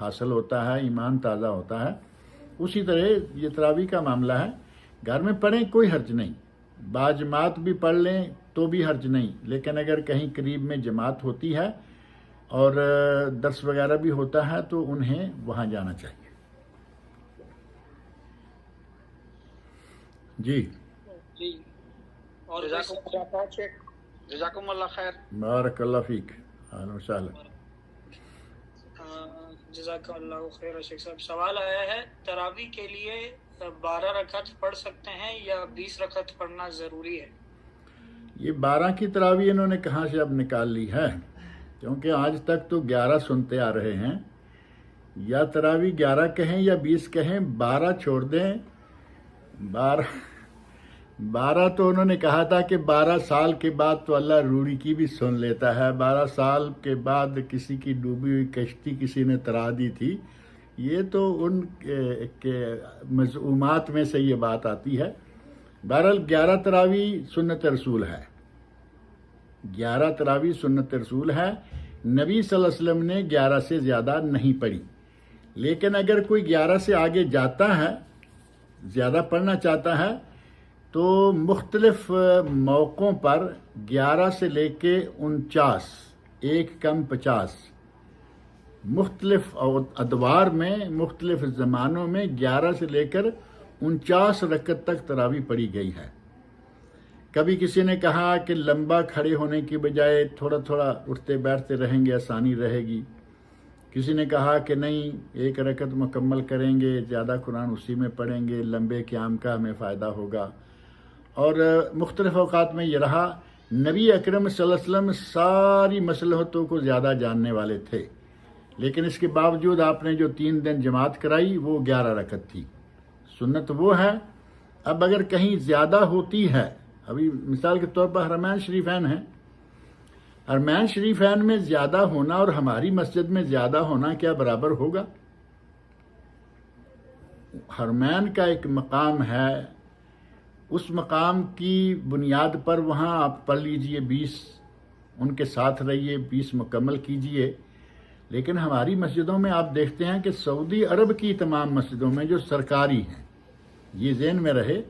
حاصل ہوتا ہے، ایمان تازہ ہوتا ہے۔ اسی طرح یہ تراویح کا معاملہ ہے، گھر میں پڑھیں کوئی حرج نہیں، باجماعت بھی پڑھ لیں تو بھی حرج نہیں، لیکن اگر کہیں قریب میں جماعت ہوتی ہے اور درس وغیرہ بھی ہوتا ہے تو انہیں وہاں جانا چاہیے۔ جی اور جزاکم اللہ خیر۔ بارک اللہ فیک، اہلا وسہلا۔ جزاک اللہ خیر شیخ صاحب، سوال آیا ہے تراویح کے لیے 12 رکعت پڑھ سکتے ہیں یا 20 رکعت پڑھنا ضروری ہے؟ یہ 12 کی تراویح انہوں نے کہاں سے اب نکال لی ہے، کیونکہ آج تک تو 11 سنتے آ رہے ہیں، یا تراویح 11 کہیں یا 20 کہیں، 12 چھوڑ دیں۔ 12 تو انہوں نے کہا تھا کہ 12 سال کے بعد تو اللہ روڑی کی بھی سن لیتا ہے، 12 سال کے بعد کسی کی ڈوبی ہوئی کشتی کسی نے ترا دی تھی، یہ تو ان کے مزعومات میں سے یہ بات آتی ہے۔ بہرحال 11 تراویح سنت رسول ہے، 11 تراویح سنت رسول ہے، نبی صلی اللہ علیہ وسلم نے 11 سے زیادہ نہیں پڑھی، لیکن اگر کوئی 11 سے آگے جاتا ہے، زیادہ پڑھنا چاہتا ہے، تو مختلف موقعوں پر 11 سے لے کے 49، ایک کم 50، مختلف ادوار میں مختلف زمانوں میں 11 سے لے کر 49 رکعت تک تراویح پڑھی گئی ہے۔ کبھی کسی نے کہا کہ لمبا کھڑے ہونے کی بجائے تھوڑا تھوڑا اٹھتے بیٹھتے رہیں گے، آسانی رہے گی۔ کسی نے کہا کہ نہیں، ایک رکعت مکمل کریں گے، زیادہ قرآن اسی میں پڑھیں گے، لمبے قیام کا ہمیں فائدہ ہوگا۔ اور مختلف اوقات میں یہ رہا، نبی اکرم صلی اللہ علیہ وسلم ساری مصلحتوں کو زیادہ جاننے والے تھے، لیکن اس کے باوجود آپ نے جو 3 دن جماعت کرائی وہ 11 رکعت تھی۔ سنت وہ ہے۔ اب اگر کہیں زیادہ ہوتی ہے، ابھی مثال کے طور پر حرمین شریفین ہیں، حرمین شریفین میں زیادہ ہونا اور ہماری مسجد میں زیادہ ہونا کیا برابر ہوگا؟ حرمین کا ایک مقام ہے، اس مقام کی بنیاد پر وہاں آپ پڑھ لیجئے 20، ان کے ساتھ رہیے، 20 مکمل کیجئے۔ لیکن ہماری مسجدوں میں آپ دیکھتے ہیں کہ سعودی عرب کی تمام مسجدوں میں جو سرکاری ہیں، یہ ذہن میں رہے،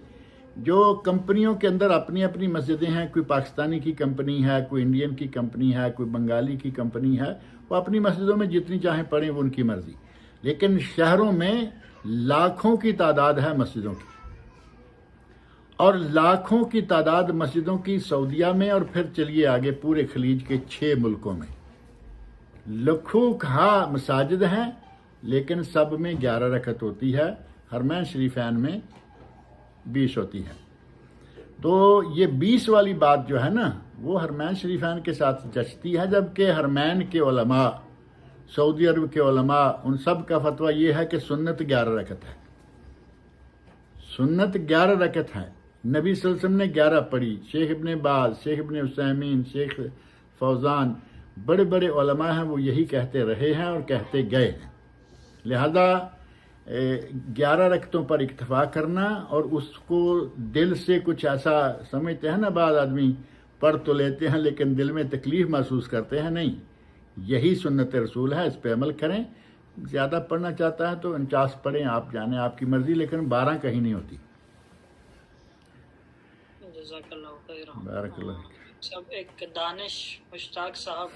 جو کمپنیوں کے اندر اپنی اپنی مسجدیں ہیں، کوئی پاکستانی کی کمپنی ہے، کوئی انڈین کی کمپنی ہے، کوئی بنگالی کی کمپنی ہے، وہ اپنی مسجدوں میں جتنی چاہیں پڑھیں، وہ ان کی مرضی۔ لیکن شہروں میں لاکھوں کی تعداد ہے مسجدوں کی، اور لاکھوں کی تعداد مسجدوں کی سعودیہ میں، اور پھر چلیے آگے پورے خلیج کے 6 ملکوں میں لکھوں کہا مساجد ہیں، لیکن سب میں 11 رکعت ہوتی ہے، حرمین شریفین میں 20 ہوتی ہے۔ تو یہ 20 والی بات جو ہے نا، وہ حرمین شریفین کے ساتھ جچتی ہے، جبکہ حرمین کے علماء، سعودی عرب کے علماء، ان سب کا فتویٰ یہ ہے کہ سنت 11 رکعت ہے، سنت 11 رکعت ہے۔ نبی صلی اللہ علیہ وسلم نے 11 پڑھی، شیخ ابن باز، شیخ ابن عثیمین، شیخ فوزان، بڑے بڑے علماء ہیں، وہ یہی کہتے رہے ہیں اور کہتے گئے ہیں۔ لہذا 11 رکعتوں پر اکتفا کرنا، اور اس کو دل سے کچھ ایسا سمجھتے ہیں نا، بعض آدمی پڑھ تو لیتے ہیں لیکن دل میں تکلیف محسوس کرتے ہیں، نہیں، یہی سنت رسول ہے، اس پہ عمل کریں۔ زیادہ پڑھنا چاہتا ہے تو 49 پڑھیں، آپ جانیں، آپ کی مرضی، لیکن 12 کہیں نہیں ہوتی۔ جزاک اللہ خیر۔ بارک اللہ۔ سب ایک دانش مشتاق صاحب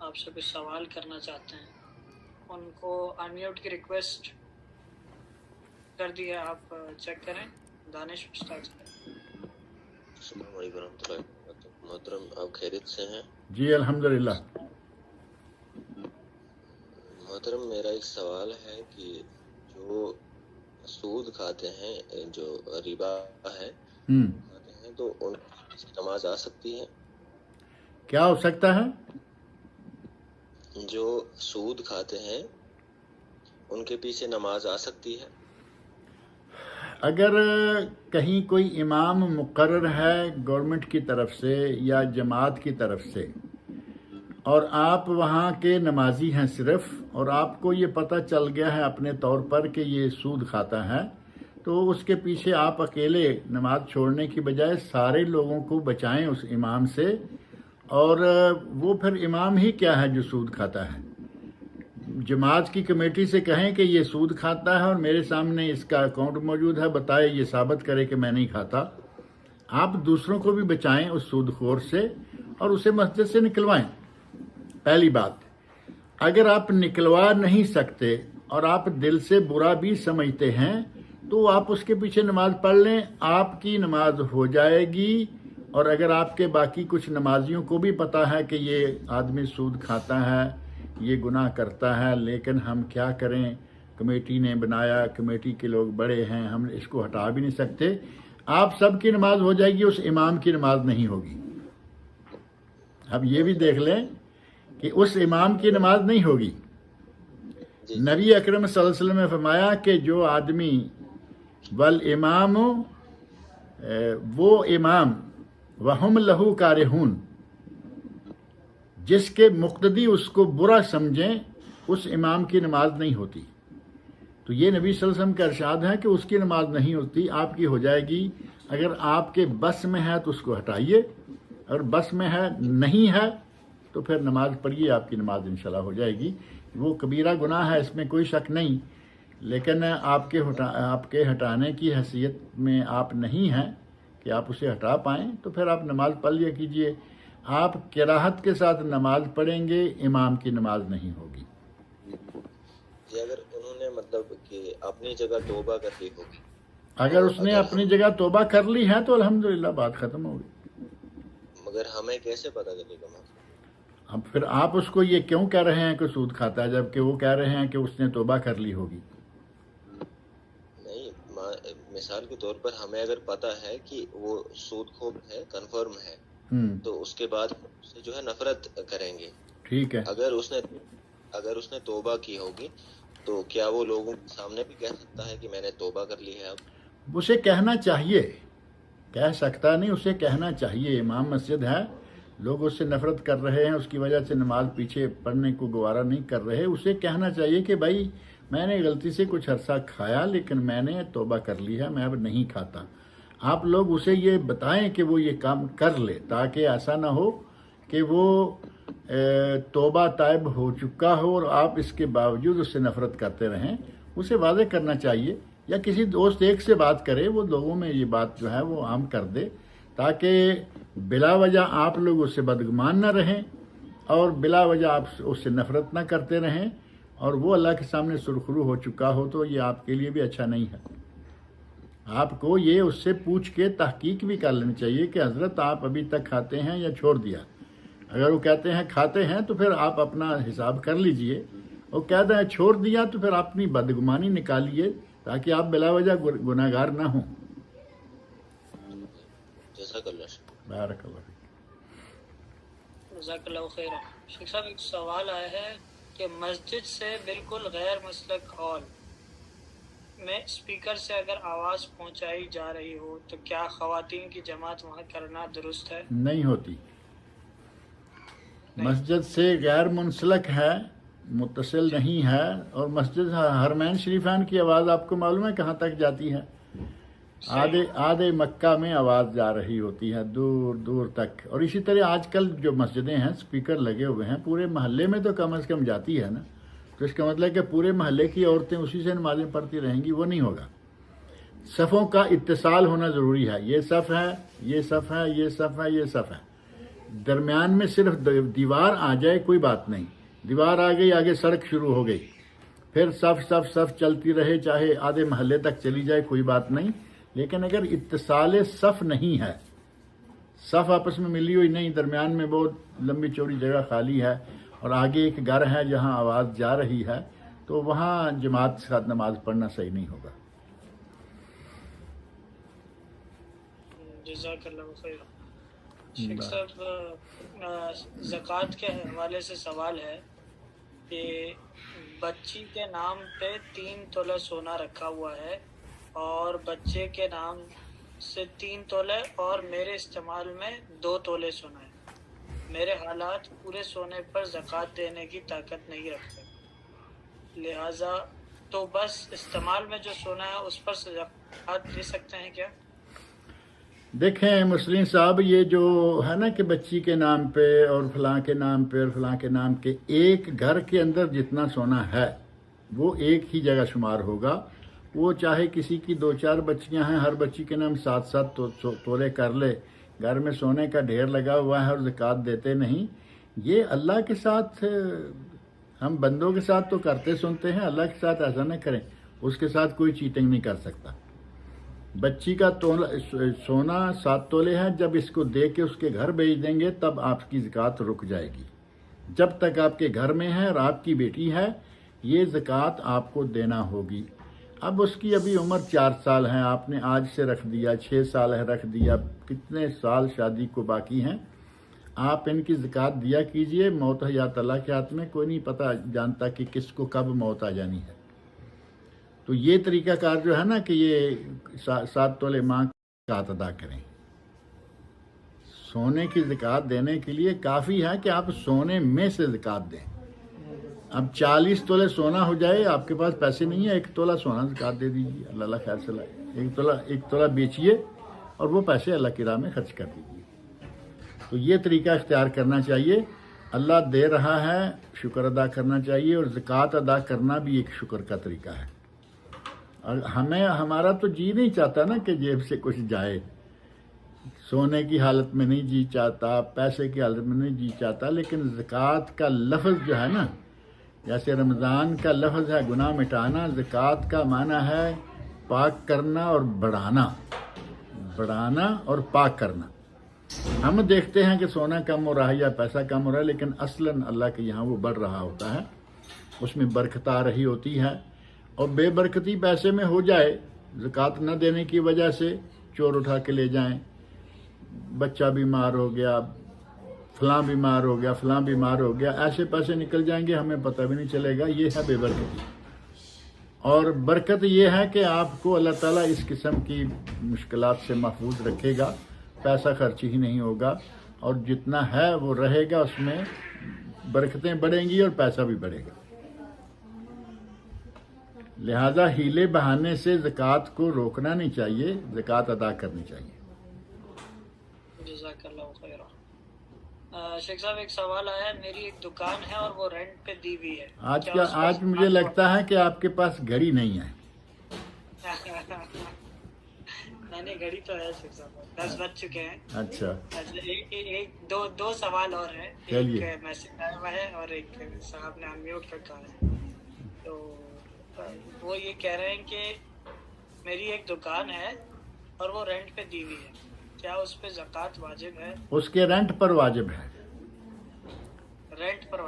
آپ سے کچھ سوال کرنا چاہتے ہیں، ان کو انمیوٹ کی ریکویسٹ کر دی ہے، آپ چیک کریں۔ دانش مشتاق صاحب۔ السلام علیکم ورحمۃ اللہ وبرکاتہ. محترم آپ خیریت سے ہیں؟ جی الحمدللہ. محترم میرا ایک سوال ہے کہ جو سود کھاتے ہیں، جو ربا ہے کھاتے ہیں، تو ان کی نماز آ سکتی ہے؟ کیا ہو سکتا ہے؟ جو سود کھاتے ہیں ان کے پیچھے نماز آ سکتی ہے؟ اگر کہیں کوئی امام مقرر ہے گورنمنٹ کی طرف سے یا جماعت کی طرف سے، اور آپ وہاں کے نمازی ہیں صرف، اور آپ کو یہ پتہ چل گیا ہے اپنے طور پر کہ یہ سود کھاتا ہے، تو اس کے پیچھے آپ اکیلے نماز چھوڑنے کی بجائے سارے لوگوں کو بچائیں اس امام سے. اور وہ پھر امام ہی کیا ہے جو سود کھاتا ہے؟ جماعت کی کمیٹی سے کہیں کہ یہ سود کھاتا ہے اور میرے سامنے اس کا اکاؤنٹ موجود ہے، بتائے، یہ ثابت کرے کہ میں نہیں کھاتا. آپ دوسروں کو بھی بچائیں اس سود خور سے اور اسے مسجد سے نکلوائیں. پہلی بات. اگر آپ نکلوا نہیں سکتے اور آپ دل سے برا بھی سمجھتے ہیں تو آپ اس کے پیچھے نماز پڑھ لیں، آپ کی نماز ہو جائے گی. اور اگر آپ کے باقی کچھ نمازیوں کو بھی پتا ہے کہ یہ آدمی سود کھاتا ہے، یہ گناہ کرتا ہے، لیکن ہم کیا کریں، کمیٹی نے بنایا، کمیٹی کے لوگ بڑے ہیں، ہم اس کو ہٹا بھی نہیں سکتے، آپ سب کی نماز ہو جائے گی، اس امام کی نماز نہیں ہوگی. اب یہ بھی دیکھ لیں کہ اس امام کی نماز نہیں ہوگی. نبی اکرم صلی اللہ علیہ وسلم نے فرمایا کہ جو آدمی والامام، وہ امام وہم لہو کارہون، جس کے مقتدی اس کو برا سمجھیں، اس امام کی نماز نہیں ہوتی. تو یہ نبی صلی اللہ علیہ وسلم کا ارشاد ہے کہ اس کی نماز نہیں ہوتی، آپ کی ہو جائے گی. اگر آپ کے بس میں ہے تو اس کو ہٹائیے، اور بس میں ہے نہیں ہے تو پھر نماز پڑھیے، آپ کی نماز انشاءاللہ ہو جائے گی. وہ کبیرہ گناہ ہے، اس میں کوئی شک نہیں، لیکن آپ کے ہٹانے کی حیثیت میں آپ نہیں ہیں کہ آپ اسے ہٹا پائیں، تو پھر آپ نماز پڑھ لیا کیجئے. آپ کراہت کے ساتھ نماز پڑھیں گے، امام کی نماز نہیں ہوگی. جی اگر انہوں نے مطلب کہ اپنی جگہ توبہ کر لی ہوگی، اگر اس نے اپنی جگہ توبہ کر لی ہے تو الحمدللہ بات ختم ہوگی. مگر ہمیں کیسے پتہ چلے گا؟ اب پھر آپ اس کو یہ کیوں کہہ رہے ہیں کہ سود کھاتا ہے، جبکہ وہ کہہ رہے ہیں کہ اس نے توبہ کر لی ہوگی؟ نہیں، مثال کے طور پر ہمیں اگر پتہ ہے کہ وہ سود خور ہے، کنفرم ہے، تو اس کے بعد اسے جو ہے نفرت کریں گے. ٹھیک ہے. اگر اس نے توبہ کی ہوگی تو کیا وہ لوگوں کے سامنے بھی کہہ سکتا ہے کہ میں نے توبہ کر لی ہے؟ اب اسے کہنا چاہیے، کہہ سکتا نہیں، اسے کہنا چاہیے. امام مسجد ہے، لوگ اس سے نفرت کر رہے ہیں، اس کی وجہ سے نماز پیچھے پڑھنے کو گوارا نہیں کر رہے، اسے کہنا چاہیے کہ بھائی میں نے غلطی سے کچھ عرصہ کھایا، لیکن میں نے توبہ کر لی ہے، میں اب نہیں کھاتا. آپ لوگ اسے یہ بتائیں کہ وہ یہ کام کر لے، تاکہ ایسا نہ ہو کہ وہ توبہ طائب ہو چکا ہو اور آپ اس کے باوجود اس سے نفرت کرتے رہیں. اسے واضح کرنا چاہیے، یا کسی دوست ایک سے بات کرے، وہ لوگوں میں یہ بات جو ہے وہ عام کر دے، تاکہ بلا وجہ آپ لوگ اس سے بدگمان نہ رہیں اور بلا وجہ آپ اس سے نفرت نہ کرتے رہیں، اور وہ اللہ کے سامنے سرخرو ہو چکا ہو تو یہ آپ کے لیے بھی اچھا نہیں ہے. آپ کو یہ اس سے پوچھ کے تحقیق بھی کر لینی چاہیے کہ حضرت آپ ابھی تک کھاتے ہیں یا چھوڑ دیا. اگر وہ کہتے ہیں کھاتے ہیں تو پھر آپ اپنا حساب کر لیجئے، وہ کہتے ہیں چھوڑ دیا تو پھر اپنی بدگمانی نکالیے، تاکہ آپ بلا وجہ گناہگار نہ ہوں. جزاک اللہ. بارک اللہ فیک. جزاک اللہ خیر. شیخ صاحب ایک سوال آیا ہے کہ مسجد سے بالکل غیر مسلک ہال میں اسپیکر سے اگر آواز پہنچائی جا رہی ہو تو کیا خواتین کی جماعت وہاں کرنا درست ہے؟ نہیں ہوتی. مسجد سے غیر منسلک ہے، متصل نہیں ہے. اور مسجد حرمین شریفین کی آواز آپ کو معلوم ہے کہاں تک جاتی ہے؟ آدھے مکہ میں آواز جا رہی ہوتی ہے، دور دور تک. اور اسی طرح آج کل جو مسجدیں ہیں اسپیکر لگے ہوئے ہیں، پورے محلے میں تو کم از کم جاتی ہے نا. تو اس کا مطلب کہ پورے محلے کی عورتیں اسی سے نمازیں پڑھتی رہیں گی، وہ نہیں ہوگا. صفوں کا اتصال ہونا ضروری ہے. یہ صف ہے، یہ صف ہے، یہ صف ہے، یہ صف ہے. درمیان میں صرف دیوار آ جائے کوئی بات نہیں. دیوار آ گئی، آگے سڑک شروع ہو گئی، پھر صف چلتی رہے، چاہے آدھے محلے تک چلی جائے، کوئی بات نہیں. لیکن اگر اتصال صف نہیں ہے صف آپس میں ملی ہوئی نہیں، درمیان میں بہت لمبی چوڑی جگہ خالی ہے اور آگے ایک گھر ہے جہاں آواز جا رہی ہے، تو وہاں جماعت کے ساتھ نماز پڑھنا صحیح نہیں ہوگا۔ جزاک اللہ خیر۔ شیخ صاحب، زکوٰۃ کے حوالے سے سوال ہے کہ بچی کے نام پہ 3 تولہ سونا رکھا ہوا ہے اور بچے کے نام سے 3 تولے اور میرے استعمال میں 2 تولے سونا ہے۔ میرے حالات پورے سونے پر زکوٰۃ دینے کی طاقت نہیں رکھتے، لہٰذا تو بس استعمال میں جو سونا ہے اس پر زکوٰۃ دے سکتے ہیں کیا؟ دیکھیں مسلم صاحب، یہ جو ہے نا کہ بچی کے نام پہ اور فلاں کے نام پہ اور فلاں کے نام کے، ایک گھر کے اندر جتنا سونا ہے وہ ایک ہی جگہ شمار ہوگا۔ وہ چاہے کسی کی 2-4 بچیاں ہیں، ہر بچی کے نام 7 تولے کر لے، گھر میں سونے کا ڈھیر لگا ہوا ہے اور زکوٰۃ دیتے نہیں، یہ اللہ کے ساتھ، ہم بندوں کے ساتھ تو کرتے سنتے ہیں، اللہ کے ساتھ ایسا نہ کریں، اس کے ساتھ کوئی چیٹنگ نہیں کر سکتا۔ بچی کا سونا 7 تولے ہے، جب اس کو دے کے اس کے گھر بھیج دیں گے تب آپ کی زکوٰۃ رک جائے گی۔ جب تک آپ کے گھر میں ہے اور آپ کی بیٹی ہے، یہ زکوٰۃ آپ کو دینا ہوگی۔ اب اس کی ابھی عمر 4 سال ہے، آپ نے آج سے رکھ دیا، 6 سال ہے رکھ دیا، کتنے سال شادی کو باقی ہیں، آپ ان کی زکوٰۃ دیا کیجئے۔ موت حیات اللہ کے ہاتھ میں، کوئی نہیں پتہ جانتا کہ کس کو کب موت آ جانی ہے۔ تو یہ طریقہ کار جو ہے نا کہ یہ 7 تولے ماں زکوٰۃ ادا کریں۔ سونے کی زکوٰۃ دینے کے لیے کافی ہے کہ آپ سونے میں سے زکوٰۃ دیں۔ اب 40 تولے سونا ہو جائے، آپ کے پاس پیسے نہیں ہے، 1 تولہ سونا زکوٰۃ دے دیجیے، اللہ خیر سے لائے، 1 تولہ بیچیے اور وہ پیسے اللہ کی راہ میں خرچ کر دیجیے۔ تو یہ طریقہ اختیار کرنا چاہیے۔ اللہ دے رہا ہے، شکر ادا کرنا چاہیے، اور زکوٰۃ ادا کرنا بھی ایک شکر کا طریقہ ہے۔ اور ہمارا تو جی نہیں چاہتا نا کہ جیب سے کچھ جائے، سونے کی حالت میں نہیں جی چاہتا، پیسے کی حالت میں نہیں جی چاہتا، لیکن زکوٰۃ کا لفظ جو ہے نا، جیسے رمضان کا لفظ ہے گناہ مٹانا، زکوٰۃ کا معنی ہے پاک کرنا اور بڑھانا اور پاک کرنا۔ ہم دیکھتے ہیں کہ سونا کم ہو رہا ہے یا پیسہ کم ہو رہا ہے، لیکن اصلاً اللہ کے یہاں وہ بڑھ رہا ہوتا ہے، اس میں برکت آ رہی ہوتی ہے۔ اور بے برکتی پیسے میں ہو جائے، زکوٰۃ نہ دینے کی وجہ سے چور اٹھا کے لے جائیں، بچہ بیمار ہو گیا، فلاں بیمار ہو گیا، فلاں بیمار ہو گیا، ایسے پیسے نکل جائیں گے، ہمیں پتہ بھی نہیں چلے گا، یہ ہے بے برکتی۔ اور برکت یہ ہے کہ آپ کو اللہ تعالیٰ اس قسم کی مشکلات سے محفوظ رکھے گا، پیسہ خرچ ہی نہیں ہوگا، اور جتنا ہے وہ رہے گا، اس میں برکتیں بڑھیں گی اور پیسہ بھی بڑھے گا۔ لہذا ہیلے بہانے سے زکوٰۃ کو روکنا نہیں چاہیے، زکوٰۃ ادا کرنی چاہیے۔ جزاک اللہ خیر۔ شیخ صاحب ایک سوال آیا ہے، میری ایک دکان ہے اور وہ رینٹ پہ دی ہوئی ہے۔ آج مجھے لگتا ہے کہ آپ کے پاس گھڑی نہیں ہے۔ نہیں، گھڑی تو ہے شیخ صاحب، 10 بج چکے ہیں۔ اچھا، دو سوال اور ہیں، ایک میسج آیا ہوا ہے اور ایک صاحب نے انمیوٹ رکھا ہے۔ تو وہ یہ کہہ رہے ہیں کہ میری ایک دکان ہے اور وہ رینٹ پہ دی ہوئی ہے، کیا اس پہ زکوٰۃ واجب ہے؟ اس کے رینٹ پر واجب ہے،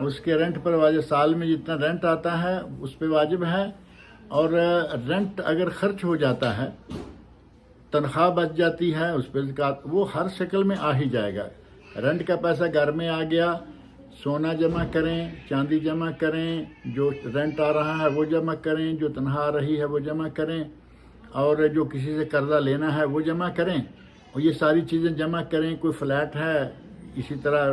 اس کے رینٹ پر واجب، سال میں جتنا رینٹ آتا ہے اس پہ واجب ہے۔ اور رینٹ اگر خرچ ہو جاتا ہے، تنخواہ بچ جاتی ہے، اس پہ زکوٰۃ وہ ہر شکل میں آ ہی جائے گا۔ رینٹ کا پیسہ گھر میں آ گیا، سونا جمع کریں، چاندی جمع کریں، جو رینٹ آ رہا ہے وہ جمع کریں، جو تنخواہ آ رہی ہے وہ جمع کریں، اور جو کسی سے قرضہ لینا ہے وہ جمع کریں، اور یہ ساری چیزیں جمع کریں۔ کوئی فلیٹ ہے اسی طرح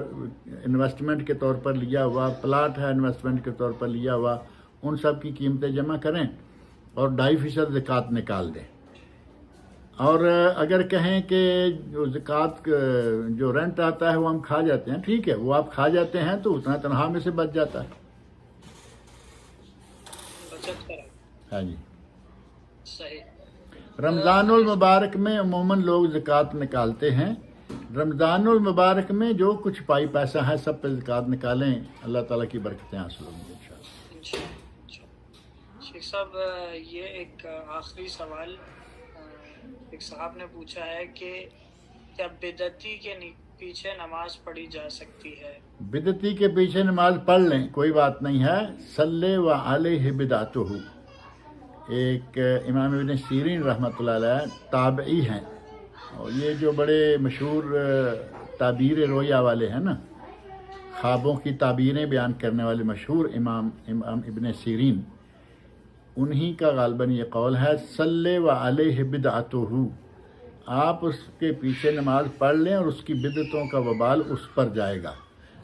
انویسٹمنٹ کے طور پر لیا ہوا، پلاٹ ہے انویسٹمنٹ کے طور پر لیا ہوا، ان سب کی قیمتیں جمع کریں اور 2.5% زکوٰۃ نکال دیں۔ اور اگر کہیں کہ جو زکوٰۃ جو رینٹ آتا ہے وہ ہم کھا جاتے ہیں، ٹھیک ہے، وہ آپ کھا جاتے ہیں تو اتنا تنخواہ میں سے بچ جاتا ہے۔ ہاں جی، صحیح۔ رمضان المبارک میں عموماً لوگ زکوٰۃ نکالتے ہیں۔ رمضان المبارک میں جو کچھ پائی پیسہ ہے سب پہ زکوٰۃ نکالیں، اللہ تعالیٰ کی برکتیں حاصل ہوں گی انشاءاللہ۔ شیخ صاحب یہ ایک آخری سوال، ایک صاحب نے پوچھا ہے کہ کیا بدعتی کے پیچھے نماز پڑھی جا سکتی ہے؟ بدعتی کے پیچھے نماز پڑھ لیں، کوئی بات نہیں ہے. صلی و علیہ بدعتہ، ایک امام ابن سیرین رحمۃ اللہ علیہ تابعی ہیں، اور یہ جو بڑے مشہور تعبیر رویا والے ہیں نا، خوابوں کی تعبیریں بیان کرنے والے مشہور امام ابن سیرین، انہی کا غالباً یہ قول ہے صلی و علیہ بدعتہ، آپ اس کے پیچھے نماز پڑھ لیں اور اس کی بدعتوں کا وبال اس پر جائے گا.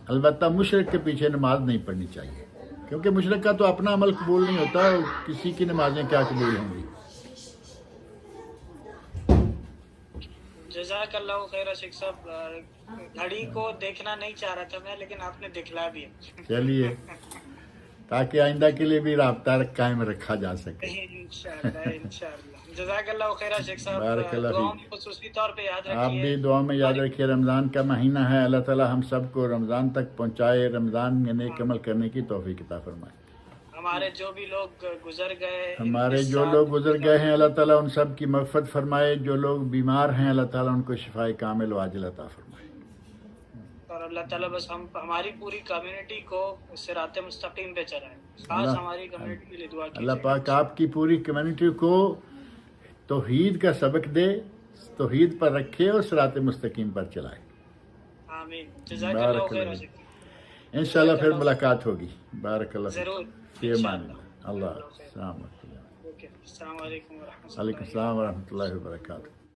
البتہ مشرک کے پیچھے نماز نہیں پڑھنی چاہیے، کیونکہ مشرک کا تو اپنا عمل قبول نہیں ہوتا، اور کسی کی نمازیں کیا قبول ہوں گی. جزاک اللہ خیر شیخ صاحب. گھڑی کو دیکھنا نہیں چاہ رہا تھا میں، لیکن آپ نے دکھلا بھی. چلیے، تاکہ آئندہ کے لیے بھی رابطہ قائم رکھا جا سکے. انشاءاللہ. جزاک اللہ خیر شیخ صاحب. بارک اللہ دعاؤں فیک. میں خصوصی طور پہ یاد آپ رکھیے. بھی دعا میں یاد رکھیے، رمضان کا مہینہ ہے، اللہ تعالی ہم سب کو رمضان تک پہنچائے، رمضان میں نیک عمل کرنے کی توفیق عطا فرمائے. ہمارے جو بھی لوگ گزر گئے، ہمارے جو لوگ گزر گئے ہیں اللہ تعالیٰ ان سب کی مغفرت فرمائے، جو لوگ بیمار ہیں اللہ تعالیٰ ان کو شفائے کامل و عاجل عطا فرمائے. اور اللہ تعالیٰ بس ہماری پوری کمیونٹی کو صراط مستقیم پہ چلائے. خاص ہماری کمیونٹی کے لیے دعا کیجیے. اللہ پاک آپ کی پوری کمیونٹی کو توحید کا سبق دے، توحید پر رکھے اور صراط مستقیم پر چلائے. آمین. جزاک اللہ خیر. انشاءاللہ پھر ملاقات ہوگی. بارک اللہ فیک. ضرور. فی امان اللہ. السلام علیکم. اوکے. السلام علیکم ورحمۃ اللہ. وعلیکم السلام ورحمۃ اللہ وبرکاتہ.